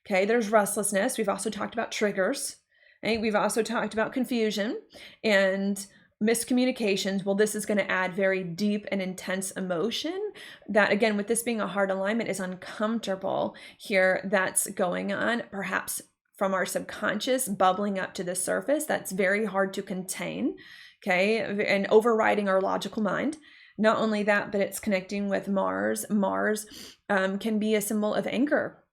Okay. There's restlessness. We've also talked about triggers. Right? We've also talked about confusion and miscommunications. Well, this is going to add very deep and intense emotion that, again, with this being a hard alignment, is uncomfortable here. That's going on, perhaps from our subconscious, bubbling up to the surface. That's very hard to contain. Okay. And overriding our logical mind. Not only that, but it's connecting with Mars. Mars can be a symbol of anger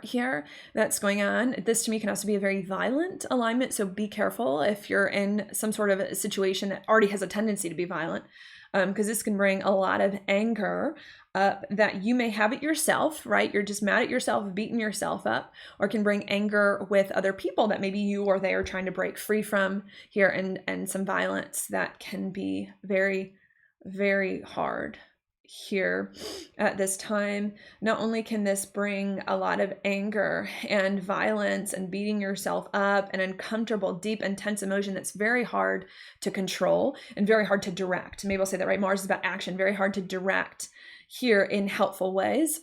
here that's going on. This to me can also be a very violent alignment. So be careful if you're in some sort of a situation that already has a tendency to be violent, because this can bring a lot of anger that you may have it yourself, right? You're just mad at yourself, beating yourself up, or can bring anger with other people that maybe you or they are trying to break free from here, and some violence that can be very, very hard here at this time. Not only can this bring a lot of anger and violence and beating yourself up and uncomfortable, deep, intense emotion that's very hard to control and very hard to direct. Maybe I'll say that right. Mars is about action, very hard to direct here in helpful ways.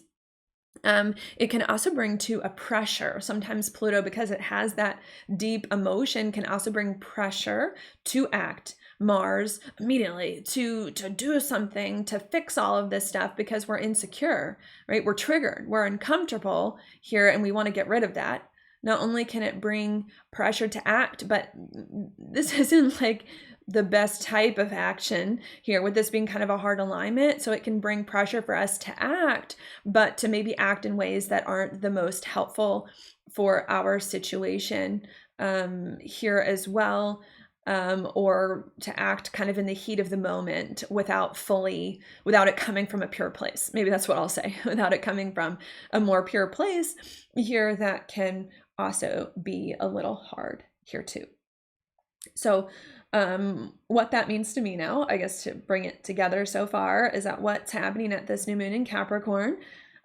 It can also bring to a pressure. Sometimes Pluto, because it has that deep emotion, can also bring pressure to act. Mars immediately to do something to fix all of this stuff because we're insecure, right? We're triggered, we're uncomfortable here, and we want to get rid of that. Not only can it bring pressure to act, but this isn't like the best type of action here, with this being kind of a hard alignment. So it can bring pressure for us to act, but to maybe act in ways that aren't the most helpful for our situation here as well. Or to act kind of in the heat of the moment without it coming from a pure place. Maybe that's what I'll say, without it coming from a more pure place here. That can also be a little hard here too. So what that means to me now, I guess, to bring it together so far, is that what's happening at this new moon in Capricorn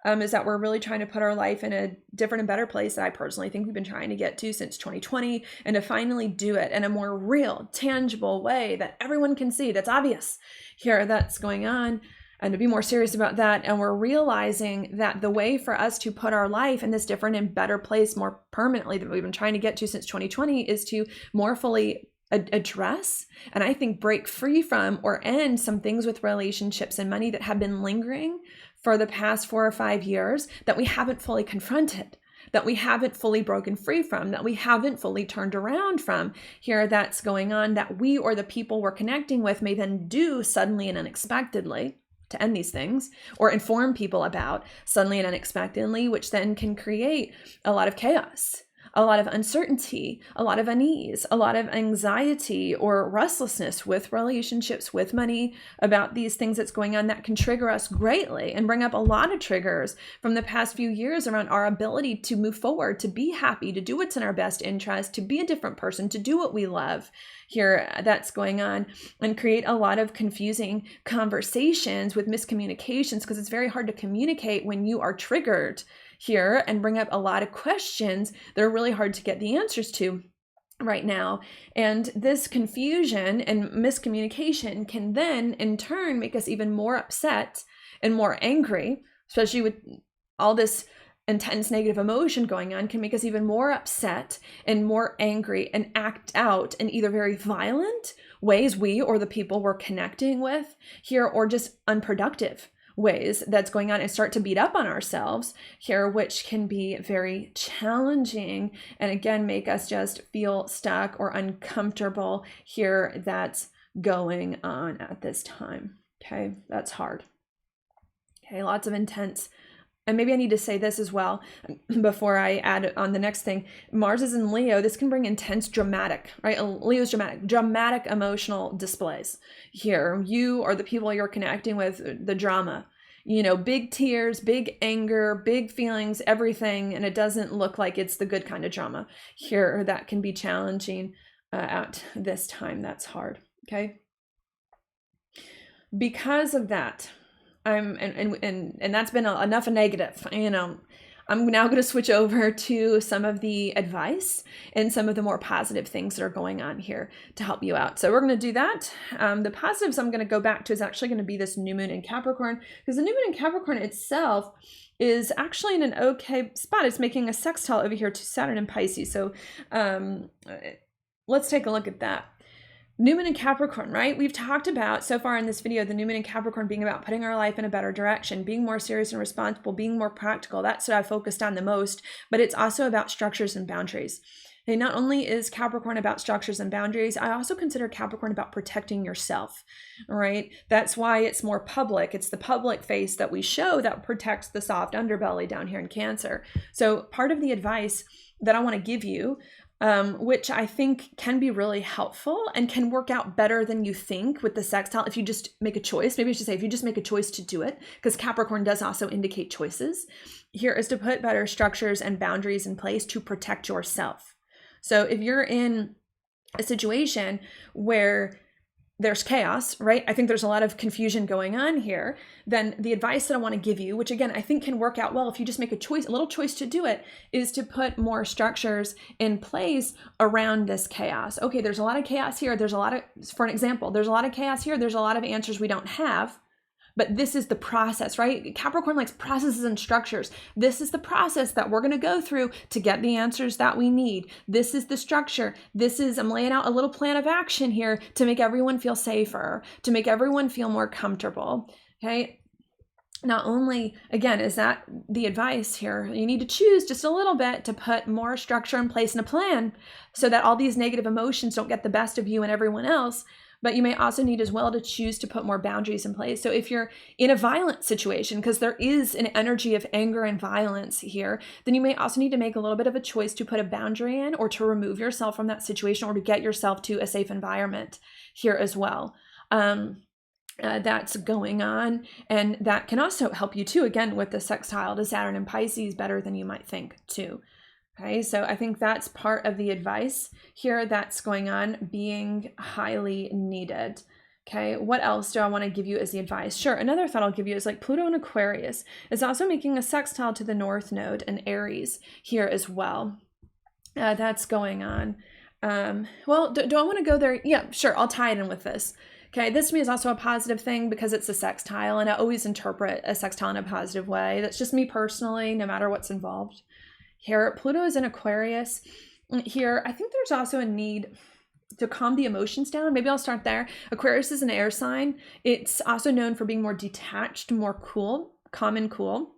is that we're really trying to put our life in a different and better place that I personally think we've been trying to get to since 2020, and to finally do it in a more real, tangible way that everyone can see, that's obvious here, that's going on, and to be more serious about that. And we're realizing that the way for us to put our life in this different and better place more permanently that we've been trying to get to since 2020 is to more fully address, and I think break free from or end some things with relationships and money that have been lingering for the past 4 or 5 years that we haven't fully confronted, that we haven't fully broken free from, that we haven't fully turned around from here, that's going on, that we or the people we're connecting with may then do suddenly and unexpectedly to end these things, or inform people about suddenly and unexpectedly, which then can create a lot of chaos, a lot of uncertainty, a lot of unease, a lot of anxiety or restlessness with relationships, with money, about these things that's going on, that can trigger us greatly and bring up a lot of triggers from the past few years around our ability to move forward, to be happy, to do what's in our best interest, to be a different person, to do what we love here, that's going on, and create a lot of confusing conversations with miscommunications, because it's very hard to communicate when you are triggered here, and bring up a lot of questions that are really hard to get the answers to right now. And this confusion and miscommunication can then in turn make us even more upset and more angry, especially with all this intense negative emotion going on, can make us even more upset and more angry, and act out in either very violent ways, we or the people we're connecting with here, or just unproductive ways that's going on, and start to beat up on ourselves here, which can be very challenging, and again make us just feel stuck or uncomfortable here, that's going on at this time. Okay, that's hard. Okay, lots of intense. And maybe I need to say this as well before I add on the next thing. Mars is in Leo. This can bring intense dramatic, right? Leo's dramatic emotional displays here. You or the people you're connecting with, the drama, big tears, big anger, big feelings, everything. And it doesn't look like it's the good kind of drama here. That can be challenging at this time. That's hard. Okay. Because of that, and that's been enough of negative, I'm now going to switch over to some of the advice and some of the more positive things that are going on here to help you out. So we're going to do that. The positives I'm going to go back to is actually going to be this new moon in Capricorn, because the new moon in Capricorn itself is actually in an okay spot. It's making a sextile over here to Saturn and Pisces. So let's take a look at that. New moon in Capricorn, right? We've talked about so far in this video, the new moon in Capricorn being about putting our life in a better direction, being more serious and responsible, being more practical. That's what I focused on the most, but it's also about structures and boundaries. And not only is Capricorn about structures and boundaries, I also consider Capricorn about protecting yourself, right? That's why it's more public. It's the public face that we show that protects the soft underbelly down here in Cancer. So part of the advice that I want to give you, which I think can be really helpful and can work out better than you think with the sextile if you just make a choice. Maybe I should say if you just make a choice to do it, because Capricorn does also indicate choices. Here is to put better structures and boundaries in place to protect yourself. So if you're in a situation where there's chaos, right? I think there's a lot of confusion going on here. Then the advice that I want to give you, which again, I think can work out well if you just make a choice, a little choice to do it, is to put more structures in place around this chaos. Okay, there's a lot of chaos here. There's a lot of, for an example, there's a lot of chaos here. There's a lot of answers we don't have. But this is the process, right? Capricorn likes processes and structures. This is the process that we're going to go through to get the answers that we need. This is the structure. I'm laying out a little plan of action here to make everyone feel safer, to make everyone feel more comfortable, okay? Not only, again, is that the advice here, you need to choose just a little bit to put more structure in place and a plan so that all these negative emotions don't get the best of you and everyone else. But you may also need as well to choose to put more boundaries in place. So if you're in a violent situation, because there is an energy of anger and violence here, then you may also need to make a little bit of a choice to put a boundary in or to remove yourself from that situation or to get yourself to a safe environment here as well. That's going on. And that can also help you too, again, with the sextile to Saturn and Pisces better than you might think too. Okay, so I think that's part of the advice here that's going on, being highly needed. Okay, what else do I want to give you as the advice? Sure, another thought I'll give you is like Pluto in Aquarius is also making a sextile to the North Node and Aries here as well. That's going on. Well, do I want to go there? Yeah, sure, I'll tie it in with this. Okay, this to me is also a positive thing because it's a sextile, and I always interpret a sextile in a positive way. That's just me personally, no matter what's involved. Here, Pluto is in Aquarius. Here, I think there's also a need to calm the emotions down. Maybe I'll start there. Aquarius is an air sign. It's also known for being more detached, more cool, calm and cool.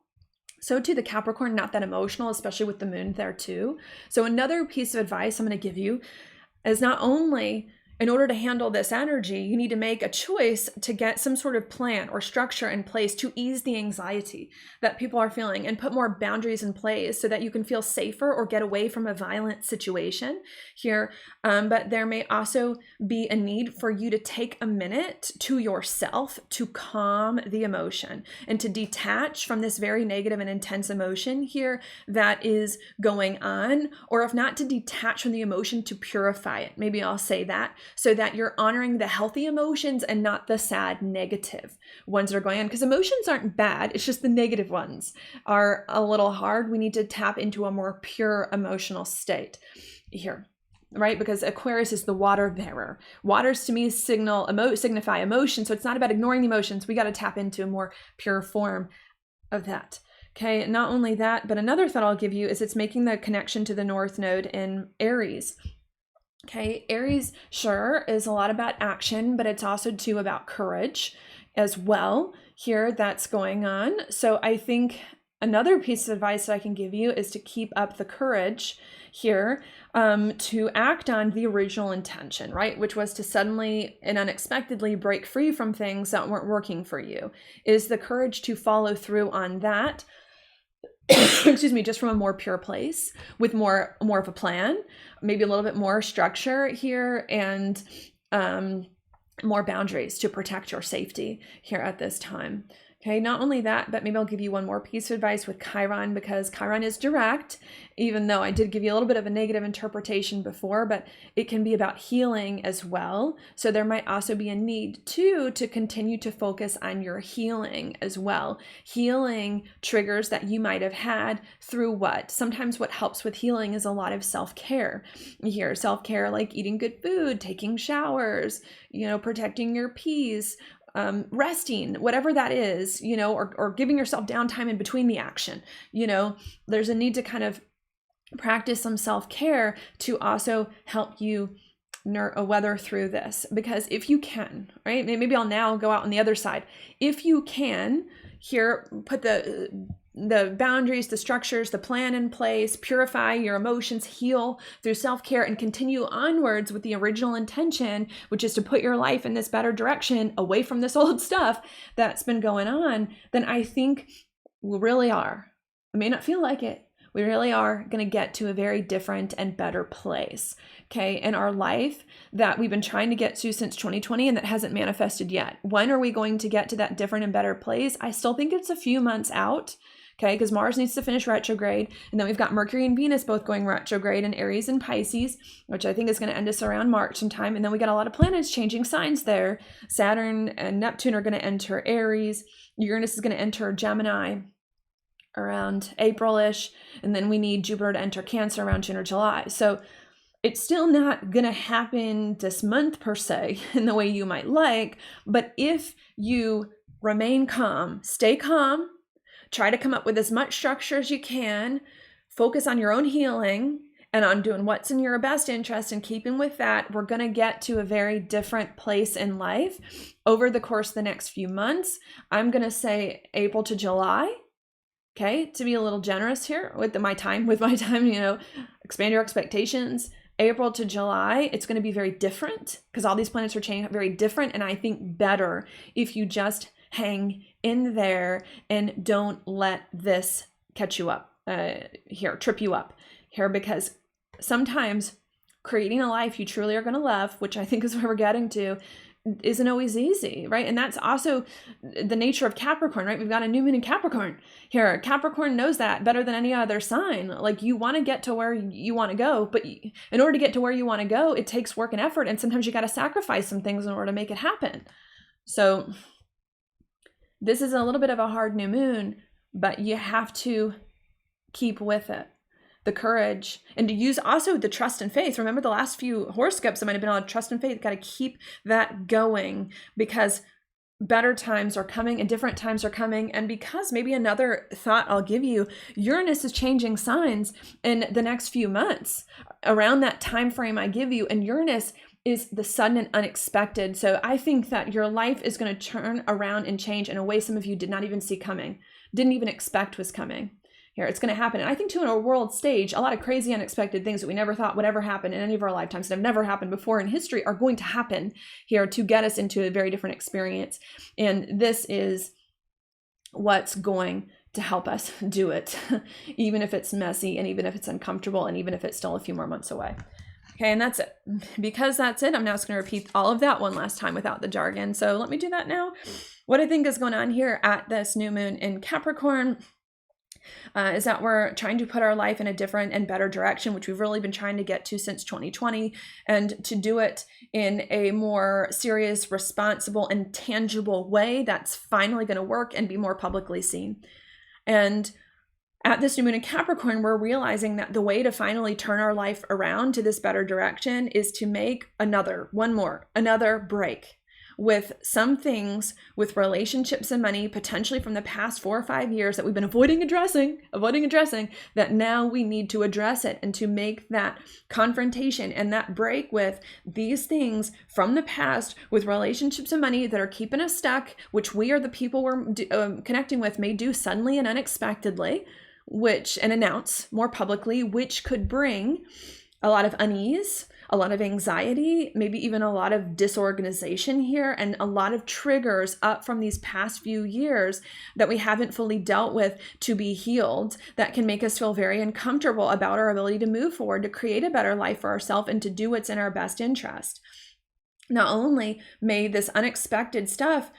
So too, the Capricorn, not that emotional, especially with the moon there too. So another piece of advice I'm going to give you is not only in order to handle this energy, you need to make a choice to get some sort of plan or structure in place to ease the anxiety that people are feeling and put more boundaries in place so that you can feel safer or get away from a violent situation here. But there may also be a need for you to take a minute to yourself to calm the emotion and to detach from this very negative and intense emotion here that is going on, or if not, to detach from the emotion to purify it. Maybe I'll say that, so that you're honoring the healthy emotions and not the sad, negative ones that are going on. Because emotions aren't bad, it's just the negative ones are a little hard. We need to tap into a more pure emotional state here, right? Because Aquarius is the water bearer. Waters to me signify emotion, so it's not about ignoring the emotions. We got to tap into a more pure form of that. Okay, not only that, but another thought I'll give you is it's making the connection to the North Node in Aries. Okay, Aries, sure, is a lot about action, but it's also too about courage as well here that's going on. So I think another piece of advice that I can give you is to keep up the courage here to act on the original intention, right? Which was to suddenly and unexpectedly break free from things that weren't working for you. Is the courage to follow through on that, excuse me, just from a more pure place with more of a plan, maybe a little bit more structure here, and more boundaries to protect your safety here at this time. Okay, not only that, but maybe I'll give you one more piece of advice with Chiron, because Chiron is direct, even though I did give you a little bit of a negative interpretation before, but it can be about healing as well. So there might also be a need too to continue to focus on your healing as well. Healing triggers that you might have had through what? Sometimes what helps with healing is a lot of self-care. Here, self-care like eating good food, taking showers, protecting your peace, resting, whatever that is, or giving yourself downtime in between the action. There's a need to kind of practice some self-care to also help you weather through this. Because if you can, right, maybe I'll now go out on the other side. If you can, here, put the boundaries, the structures, the plan in place, purify your emotions, heal through self-care, and continue onwards with the original intention, which is to put your life in this better direction, away from this old stuff that's been going on, then I think we really are. I may not feel like it. We really are going to get to a very different and better place, okay, in our life that we've been trying to get to since 2020 and that hasn't manifested yet. When are we going to get to that different and better place? I still think it's a few months out. Okay, because Mars needs to finish retrograde. And then we've got Mercury and Venus both going retrograde in Aries and Pisces, which I think is going to end us around March sometime. And then we got a lot of planets changing signs there. Saturn and Neptune are going to enter Aries. Uranus is going to enter Gemini around April-ish. And then we need Jupiter to enter Cancer around June or July. So it's still not going to happen this month per se in the way you might like. But if you remain calm, stay calm, try to come up with as much structure as you can, focus on your own healing and on doing what's in your best interest and keeping with that, we're going to get to a very different place in life over the course of the next few months. I'm going to say April to July, okay, to be a little generous here with my time, expand your expectations. April to July, it's going to be very different because all these planets are changing very different. And I think better if you just hang in there and don't let this catch you up trip you up here, because sometimes creating a life you truly are going to love, which I think is where we're getting to, isn't always easy, right? And that's also the nature of Capricorn, right? We've got a new moon in Capricorn here. Capricorn knows that better than any other sign. Like, you want to get to where you want to go, but in order to get to where you want to go, it takes work and effort. And sometimes you got to sacrifice some things in order to make it happen. So this is a little bit of a hard new moon, but you have to keep with it. The courage, and to use also the trust and faith. Remember the last few horoscopes, it might have been all trust and faith. Got to keep that going because better times are coming and different times are coming. And because maybe another thought I'll give you, Uranus is changing signs in the next few months around that time frame I give you. And Uranus is the sudden and unexpected. So I think that your life is going to turn around and change in a way some of you did not even see coming, didn't even expect was coming. Here, it's going to happen. And I think too, in a world stage, a lot of crazy unexpected things that we never thought would ever happen in any of our lifetimes that have never happened before in history are going to happen here to get us into a very different experience. And this is what's going to help us do it, even if it's messy and even if it's uncomfortable and even if it's still a few more months away. Okay, and that's it. Because that's it, I'm now just going to repeat all of that one last time without the jargon. So let me do that now. What I think is going on here at this new moon in Capricorn is that we're trying to put our life in a different and better direction, which we've really been trying to get to since 2020, and to do it in a more serious, responsible, and tangible way that's finally going to work and be more publicly seen. And at this new moon in Capricorn, we're realizing that the way to finally turn our life around to this better direction is to make another break with some things with relationships and money, potentially from the past 4 or 5 years that we've been avoiding addressing, that now we need to address it and to make that confrontation and that break with these things from the past with relationships and money that are keeping us stuck, which we are the people we're connecting with may do suddenly and unexpectedly, and announce more publicly, which could bring a lot of unease, a lot of anxiety, maybe even a lot of disorganization here, and a lot of triggers up from these past few years that we haven't fully dealt with to be healed, that can make us feel very uncomfortable about our ability to move forward, to create a better life for ourselves, and to do what's in our best interest. Not only may this unexpected stuff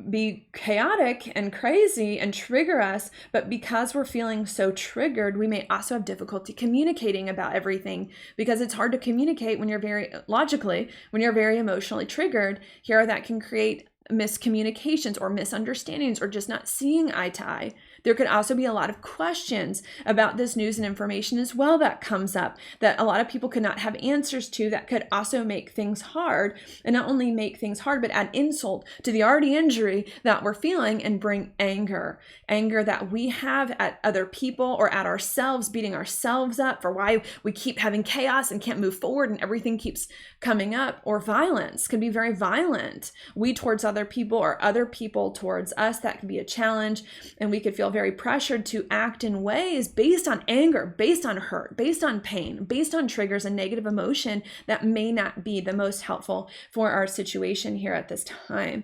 be chaotic and crazy and trigger us, but because we're feeling so triggered, we may also have difficulty communicating about everything, because it's hard to communicate when you're when you're very emotionally triggered. Here, that can create miscommunications or misunderstandings or just not seeing eye to eye. There could also be a lot of questions about this news and information as well that comes up, that a lot of people could not have answers to, that could also make things hard, and not only make things hard, but add insult to the already injury that we're feeling and bring anger that we have at other people or at ourselves, beating ourselves up for why we keep having chaos and can't move forward and everything keeps coming up. Or violence can be very violent. We towards other people or other people towards us, that can be a challenge, and we could feel very pressured to act in ways based on anger, based on hurt, based on pain, based on triggers and negative emotion that may not be the most helpful for our situation here at this time.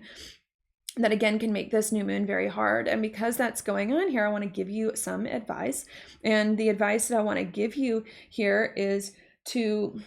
That again can make this new moon very hard. And because that's going on here, I want to give you some advice. And the advice that I want to give you here is to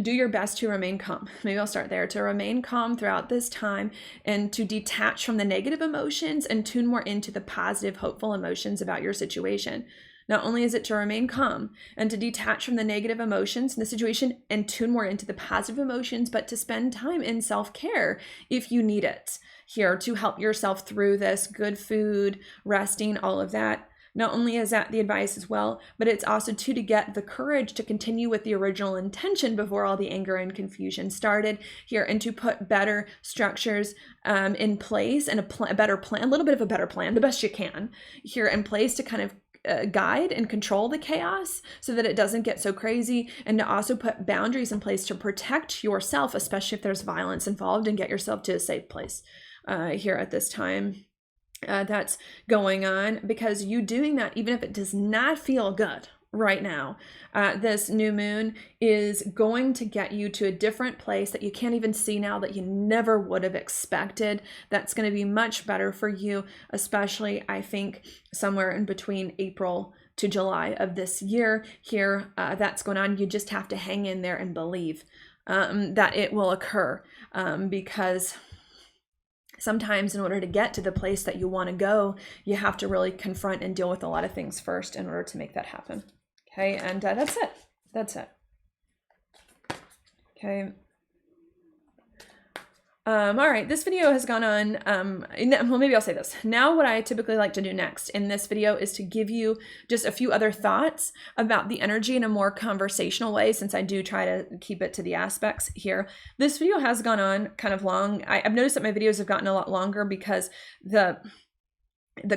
do your best to remain calm. Maybe I'll start there. To remain calm throughout this time and to detach from the negative emotions and tune more into the positive, hopeful emotions about your situation. Not only is it to remain calm and to detach from the negative emotions in the situation and tune more into the positive emotions, but to spend time in self-care if you need it here to help yourself through this. Good food, resting, all of that. Not only is that the advice as well, but it's also to get the courage to continue with the original intention before all the anger and confusion started here, and to put better structures in place and a better plan, a little bit of a better plan, the best you can here in place to kind of guide and control the chaos so that it doesn't get so crazy, and to also put boundaries in place to protect yourself, especially if there's violence involved, and get yourself to a safe place here at this time. That's going on, because you doing that, even if it does not feel good right now, this new moon is going to get you to a different place that you can't even see now, that you never would have expected. That's going to be much better for you, especially I think somewhere in between April to July of this year here. That's going on. You just have to hang in there and believe that it will occur, because sometimes in order to get to the place that you want to go, you have to really confront and deal with a lot of things first in order to make that happen. Okay, and that's it. That's it. Okay. All right, this video has gone on, well, maybe I'll say this. Now what I typically like to do next in this video is to give you just a few other thoughts about the energy in a more conversational way, since I do try to keep it to the aspects here. This video has gone on kind of long. I've noticed that my videos have gotten a lot longer because the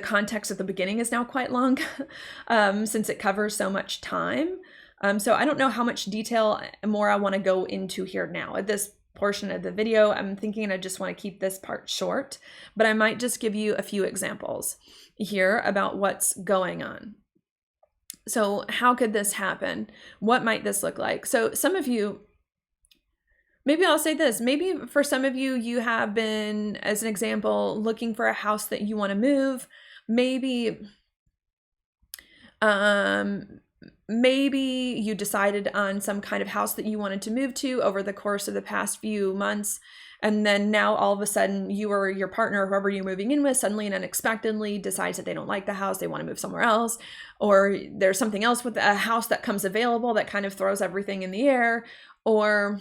context at the beginning is now quite long, since it covers so much time. So I don't know how much detail more I want to go into here now at this portion of the video. I'm thinking I just want to keep this part short, but I might just give you a few examples here about what's going on. So how could this happen? What might this look like? So some of you, maybe I'll say this, maybe for some of you, you have been, as an example, looking for a house that you want to move. Maybe you decided on some kind of house that you wanted to move to over the course of the past few months. And then now all of a sudden you or your partner, or whoever you're moving in with, suddenly and unexpectedly decides that they don't like the house, they want to move somewhere else, or there's something else with a house that comes available that kind of throws everything in the air. Or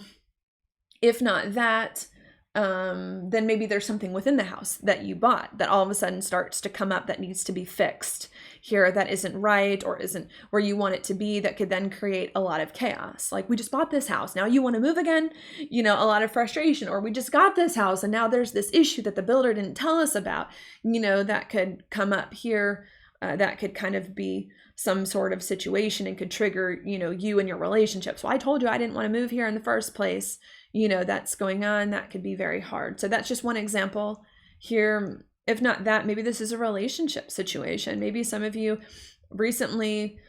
if not that, then maybe there's something within the house that you bought that all of a sudden starts to come up that needs to be fixed here, that isn't right or isn't where you want it to be, that could then create a lot of chaos. Like, we just bought this house, now you want to move again, a lot of frustration. Or we just got this house and now there's this issue that the builder didn't tell us about, that could come up here. That could kind of be some sort of situation and could trigger, you and your relationship. So I told you I didn't want to move here in the first place. That's going on. That could be very hard. So that's just one example here. If not that, maybe this is a relationship situation. Maybe some of you recently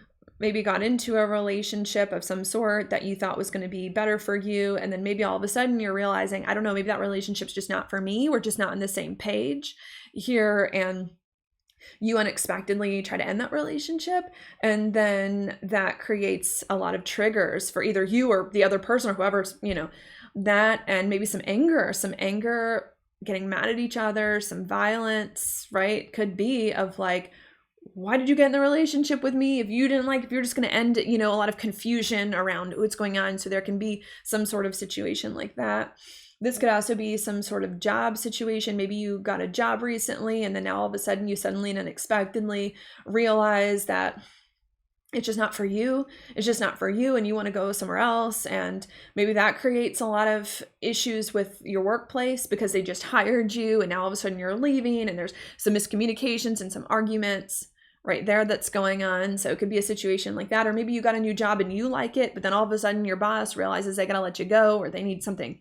maybe got into a relationship of some sort that you thought was going to be better for you. And then maybe all of a sudden you're realizing, I don't know, maybe that relationship's just not for me. We're just not on the same page here. And you unexpectedly try to end that relationship, and then that creates a lot of triggers for either you or the other person or whoever's, that, and maybe some anger getting mad at each other, some violence, right? Could be of like, why did you get in the relationship with me? If you didn't like, if you're just going to end it, you know, a lot of confusion around what's going on. So there can be some sort of situation like that. This could also be some sort of job situation. Maybe you got a job recently, and then now all of a sudden you suddenly and unexpectedly realize that it's just not for you. It's just not for you, and you want to go somewhere else. And maybe that creates a lot of issues with your workplace because they just hired you, and now all of a sudden you're leaving, and there's some miscommunications and some arguments right there that's going on. So it could be a situation like that. Or maybe you got a new job and you like it, but then all of a sudden your boss realizes they got to let you go, or they need something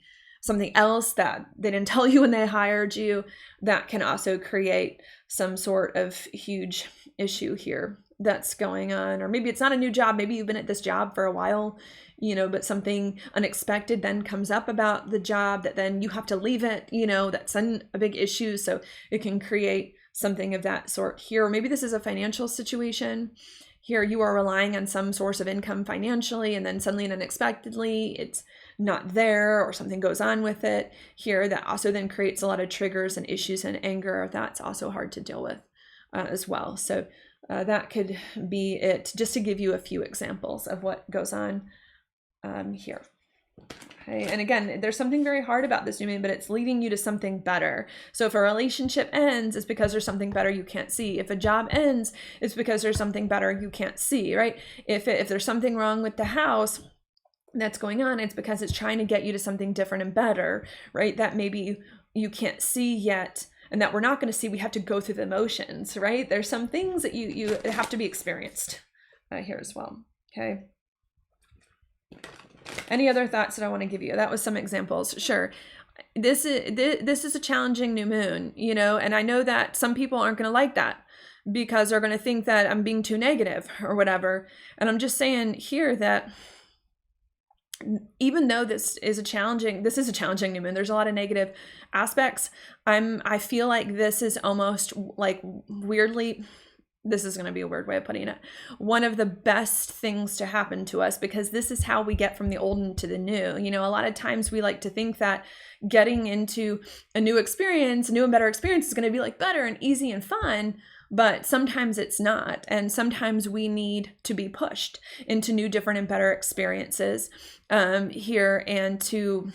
else that they didn't tell you when they hired you. That can also create some sort of huge issue here that's going on. Or maybe it's not a new job. Maybe you've been at this job for a while, you know, but something unexpected then comes up about the job that then you have to leave it, you know, that's a big issue. So it can create something of that sort here. Or maybe this is a financial situation. Here you are relying on some source of income financially, and then suddenly and unexpectedly it's not there, or something goes on with it here that also then creates a lot of triggers and issues and anger. That's also hard to deal with as well. So that could be it, just to give you a few examples of what goes on here. Okay. And again, there's something very hard about this new moon, but it's leading you to something better. So if a relationship ends, it's because there's something better you can't see. If a job ends, it's because there's something better you can't see, right? If there's something wrong with the house that's going on, it's because it's trying to get you to something different and better, right? That maybe you can't see yet, and that we're not going to see. We have to go through the motions, right? There's some things that you have to be experienced here as well. Okay. Any other thoughts that I want to give you? That was some examples. Sure. This is a challenging new moon, you know, and I know that some people aren't going to like that because they're going to think that I'm being too negative or whatever. And I'm just saying here that even though this is a challenging new moon, there's a lot of negative aspects. I feel like this is almost like weirdly, this is going to be a weird way of putting it, one of the best things to happen to us, because this is how we get from the old into the new. You know, a lot of times we like to think that getting into a new experience, a new and better experience, is going to be like better and easy and fun. But sometimes it's not. And sometimes we need to be pushed into new, different, and better experiences here, and to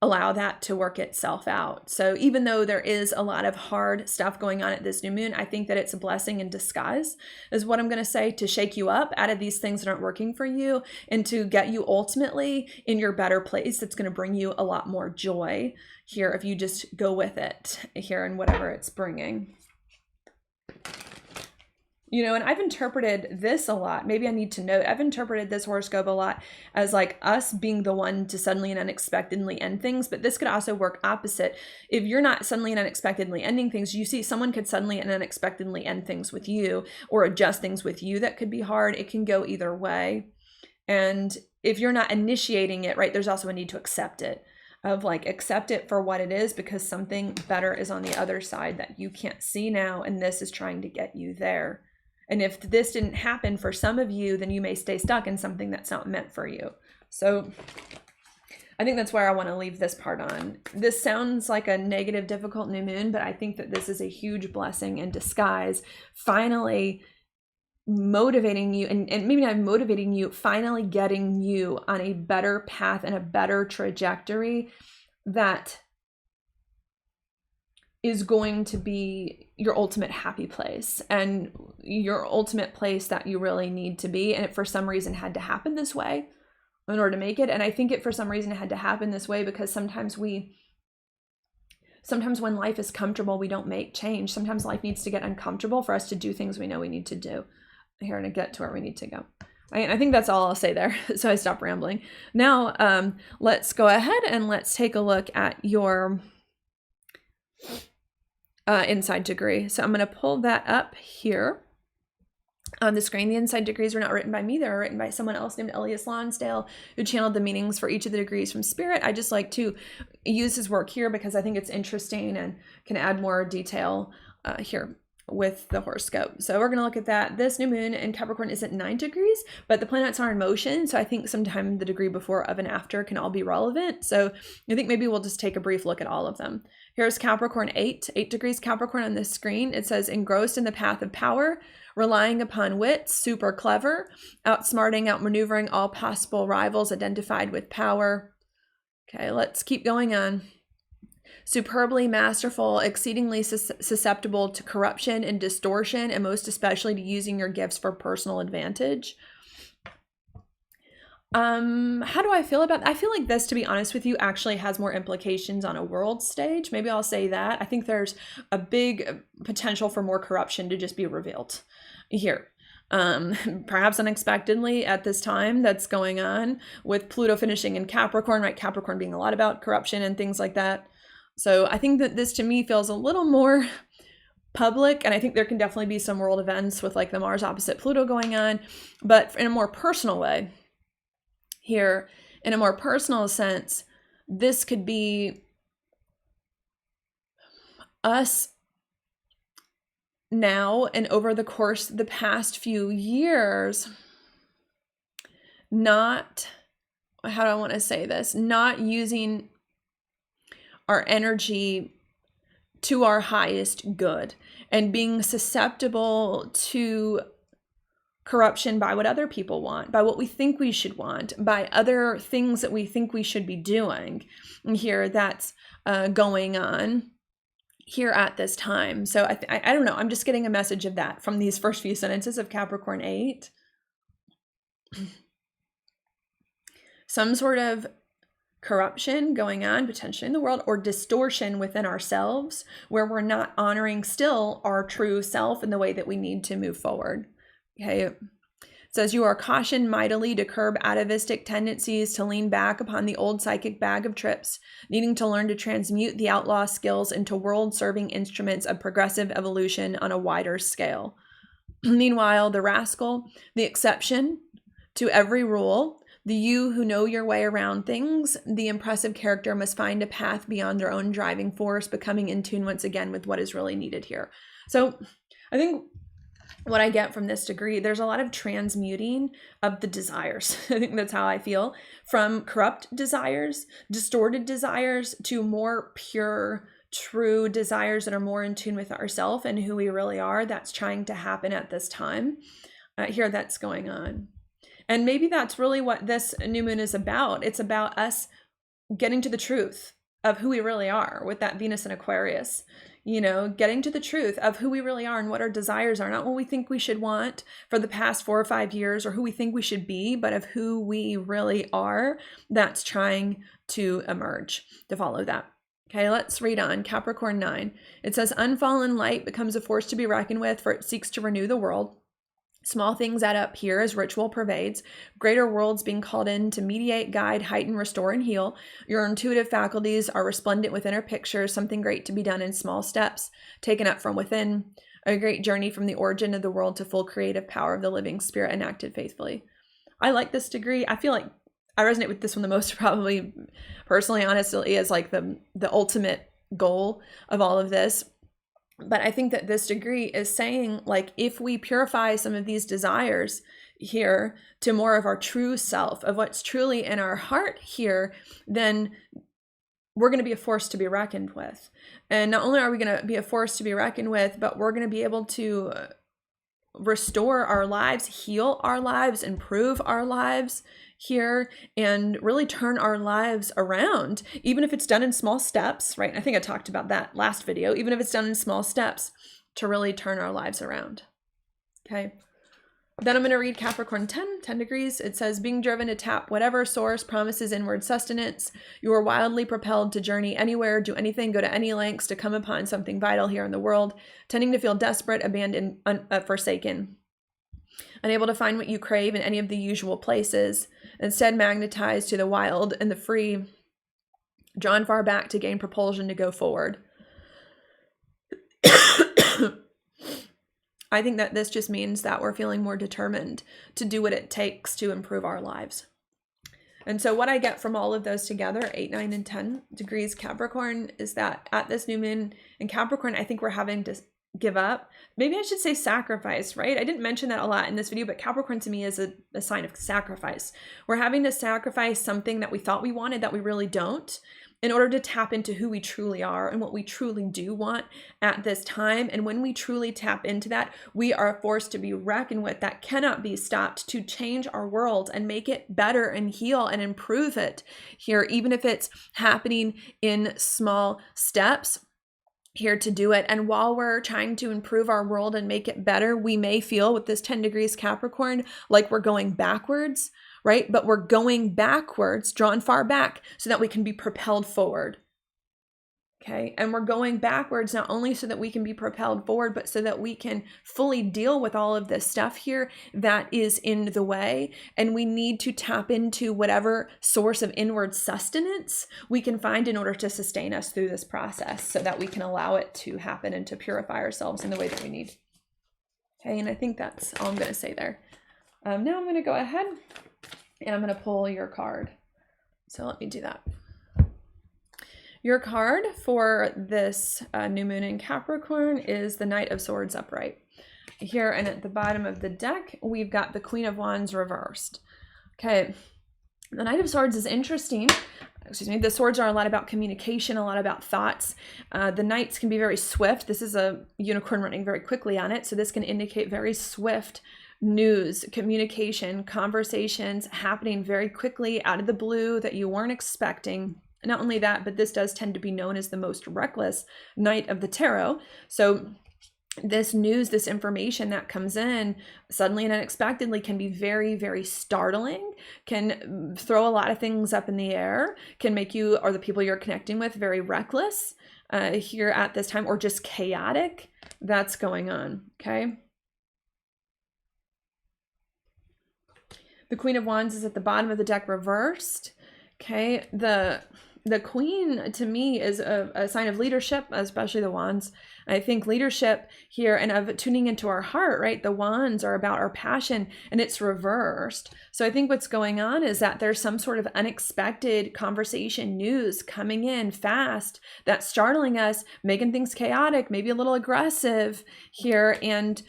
allow that to work itself out. So even though there is a lot of hard stuff going on at this new moon, I think that it's a blessing in disguise, is what I'm going to say, to shake you up out of these things that aren't working for you, and to get you ultimately in your better place. It's going to bring you a lot more joy here if you just go with it here and whatever it's bringing. You know, and I've interpreted this a lot. Maybe I need to note, I've interpreted this horoscope a lot as like us being the one to suddenly and unexpectedly end things. But this could also work opposite. If you're not suddenly and unexpectedly ending things, you see someone could suddenly and unexpectedly end things with you, or adjust things with you. That could be hard. It can go either way. And if you're not initiating it, right, there's also a need to accept it. Of like, accept it for what it is, because something better is on the other side that you can't see now. And this is trying to get you there. And if this didn't happen for some of you, then you may stay stuck in something that's not meant for you. So I think that's where I want to leave this part on. This sounds like a negative, difficult new moon, but I think that this is a huge blessing in disguise, finally motivating you, and maybe not motivating you, finally getting you on a better path and a better trajectory that is going to be your ultimate happy place and your ultimate place that you really need to be. And it for some reason had to happen this way in order to make it. And I think it for some reason it had to happen this way because sometimes when life is comfortable, we don't make change. Sometimes life needs to get uncomfortable for us to do things we know we need to do here and to get to where we need to go. I think that's all I'll say there. So I stop rambling. Now, let's go ahead and let's take a look at your inside degree. So I'm going to pull that up here on the screen. The inside degrees were not written by me. They were written by someone else named Elias Lonsdale, who channeled the meanings for each of the degrees from Spirit. I just like to use his work here because I think it's interesting and can add more detail here. with the horoscope. So we're going to look at that. This new moon in Capricorn is at 9 degrees, but the planets are in motion. So I think sometime the degree before, of, and after can all be relevant. So I think maybe we'll just take a brief look at all of them. Here's Capricorn 8 degrees Capricorn on this screen. It says engrossed in the path of power, relying upon wit, super clever, outsmarting, outmaneuvering all possible rivals identified with power. Okay, let's keep going on. Superbly masterful, exceedingly susceptible to corruption and distortion, and most especially to using your gifts for personal advantage. How do I feel about that? I feel like this, to be honest with you, actually has more implications on a world stage. Maybe I'll say that. I think there's a big potential for more corruption to just be revealed here. Perhaps unexpectedly at this time that's going on with Pluto finishing in Capricorn, right? Capricorn being a lot about corruption and things like that. So I think that this to me feels a little more public, and I think there can definitely be some world events with like the Mars opposite Pluto going on, but in a more personal way here, in a more personal sense, this could be us now and over the course of the past few years, not, how do I want to say this, not using our energy to our highest good and being susceptible to corruption by what other people want, by what we think we should want, by other things that we think we should be doing. And here that's going on here at this time. So I don't know. I'm just getting a message of that from these first few sentences of Capricorn 8. Some sort of corruption going on potentially in the world, or distortion within ourselves where we're not honoring still our true self in the way that we need to move forward. Okay. It says you are cautioned mightily to curb atavistic tendencies, to lean back upon the old psychic bag of trips, needing to learn to transmute the outlaw skills into world-serving instruments of progressive evolution on a wider scale. Meanwhile, the rascal, the exception to every rule, the you who know your way around things, the impressive character must find a path beyond their own driving force, becoming in tune once again with what is really needed here. So I think what I get from this degree, there's a lot of transmuting of the desires. I think that's how I feel, from corrupt desires, distorted desires, to more pure, true desires that are more in tune with ourselves and who we really are. That's trying to happen at this time. Here that's going on. And maybe that's really what this new moon is about. It's about us getting to the truth of who we really are with that Venus in Aquarius, you know, getting to the truth of who we really are and what our desires are, not what we think we should want for the past 4 or 5 years or who we think we should be, but of who we really are. That's trying to emerge, to follow that. Okay, let's read on. Capricorn 9. It says, unfallen light becomes a force to be reckoned with, for it seeks to renew the world. Small things add up here as ritual pervades. Greater worlds being called in to mediate, guide, heighten, restore, and heal. Your intuitive faculties are resplendent with inner pictures, something great to be done in small steps, taken up from within. A great journey from the origin of the world to full creative power of the living spirit enacted faithfully. I like this degree. I feel like I resonate with this one the most, probably personally, honestly, as like the ultimate goal of all of this. But I think that this degree is saying, like, if we purify some of these desires here to more of our true self, of what's truly in our heart here, then we're going to be a force to be reckoned with. And not only are we going to be a force to be reckoned with, but we're going to be able to restore our lives, heal our lives, improve our lives here, and really turn our lives around, even if it's done in small steps, right? I think I talked about that last video, even if it's done in small steps, to really turn our lives around. Okay. Then I'm going to read Capricorn 10 degrees. It says, being driven to tap whatever source promises inward sustenance. You are wildly propelled to journey anywhere, do anything, go to any lengths to come upon something vital here in the world, tending to feel desperate, abandoned, forsaken. Unable to find what you crave in any of the usual places, instead magnetized to the wild and the free, drawn far back to gain propulsion to go forward. I think that this just means that we're feeling more determined to do what it takes to improve our lives. And so what I get from all of those together, 8, 9, and 10 degrees Capricorn, is that at this new moon in Capricorn, I think we're having give up. Maybe I should say sacrifice, right? I didn't mention that a lot in this video, but Capricorn to me is a sign of sacrifice. We're having to sacrifice something that we thought we wanted that we really don't, in order to tap into who we truly are and what we truly do want at this time. And when we truly tap into that, we are a force to be reckoned with that cannot be stopped, to change our world and make it better and heal and improve it here, even if it's happening in small steps. Here to do it. And while we're trying to improve our world and make it better, we may feel with this 10 degrees Capricorn like we're going backwards, right? But we're going backwards, drawn far back, so that we can be propelled forward. Okay. And we're going backwards not only so that we can be propelled forward, but so that we can fully deal with all of this stuff here that is in the way. And we need to tap into whatever source of inward sustenance we can find in order to sustain us through this process, so that we can allow it to happen and to purify ourselves in the way that we need. Okay. And I think that's all I'm going to say there. Now I'm going to go ahead and I'm going to pull your card. So let me do that. Your card for this new moon in Capricorn is the Knight of Swords upright. Here and at the bottom of the deck, we've got the Queen of Wands reversed. Okay, the Knight of Swords is interesting. Excuse me, the swords are a lot about communication, a lot about thoughts. The knights can be very swift. This is a unicorn running very quickly on it, so this can indicate very swift news, communication, conversations happening very quickly out of the blue that you weren't expecting. Not only that, but this does tend to be known as the most reckless Knight of the Tarot. So this news, this information that comes in suddenly and unexpectedly can be very, very startling, can throw a lot of things up in the air, can make you or the people you're connecting with very reckless here at this time, or just chaotic. That's going on, okay? The Queen of Wands is at the bottom of the deck reversed, okay? The Queen, to me, is a sign of leadership, especially the Wands. I think leadership here and of tuning into our heart, right? The Wands are about our passion and it's reversed. So I think what's going on is that there's some sort of unexpected conversation, news coming in fast that's startling us, making things chaotic, maybe a little aggressive here. And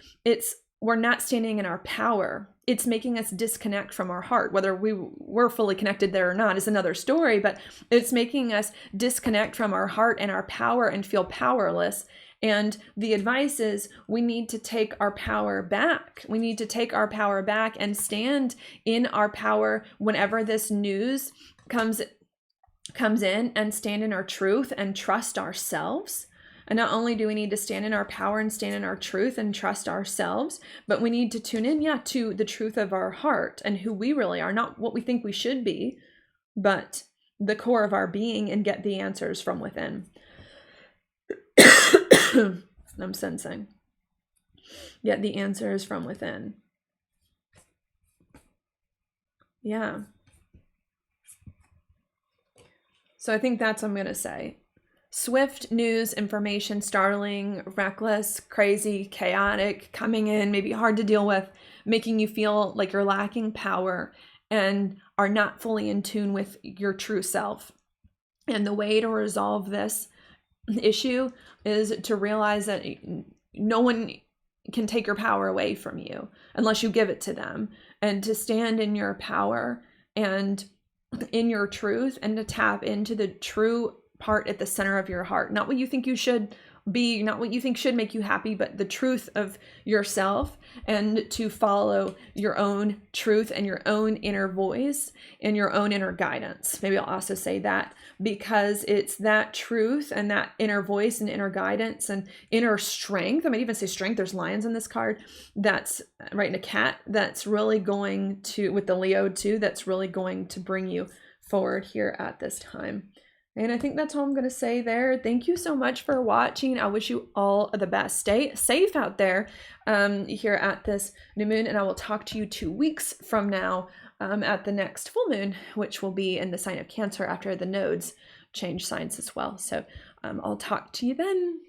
we're not standing in our power. It's making us disconnect from our heart. Whether we're fully connected there or not is another story, but it's making us disconnect from our heart and our power and feel powerless. And the advice is we need to take our power back. We need to take our power back and stand in our power whenever this news comes in, and stand in our truth and trust ourselves. And not only do we need to stand in our power and stand in our truth and trust ourselves, but we need to tune in, to the truth of our heart and who we really are, not what we think we should be, but the core of our being, and get the answers from within. I'm sensing. Get the answers from within. Yeah. So I think that's what I'm going to say. Swift news, information, startling, reckless, crazy, chaotic, coming in, maybe hard to deal with, making you feel like you're lacking power and are not fully in tune with your true self. And the way to resolve this issue is to realize that no one can take your power away from you unless you give it to them, and to stand in your power and in your truth, and to tap into the true part at the center of your heart, not what you think you should be, not what you think should make you happy, but the truth of yourself, and to follow your own truth and your own inner voice and your own inner guidance. Maybe I'll also say that, because it's that truth and that inner voice and inner guidance and inner strength. I might even say strength. There's lions in this card. That's right, and a cat. That's really going to, with the Leo too, that's really going to bring you forward here at this time. And I think that's all I'm going to say there. Thank you so much for watching. I wish you all the best. Stay safe out there here at this new moon. And I will talk to you 2 weeks from now at the next full moon, which will be in the sign of Cancer after the nodes change signs as well. So I'll talk to you then.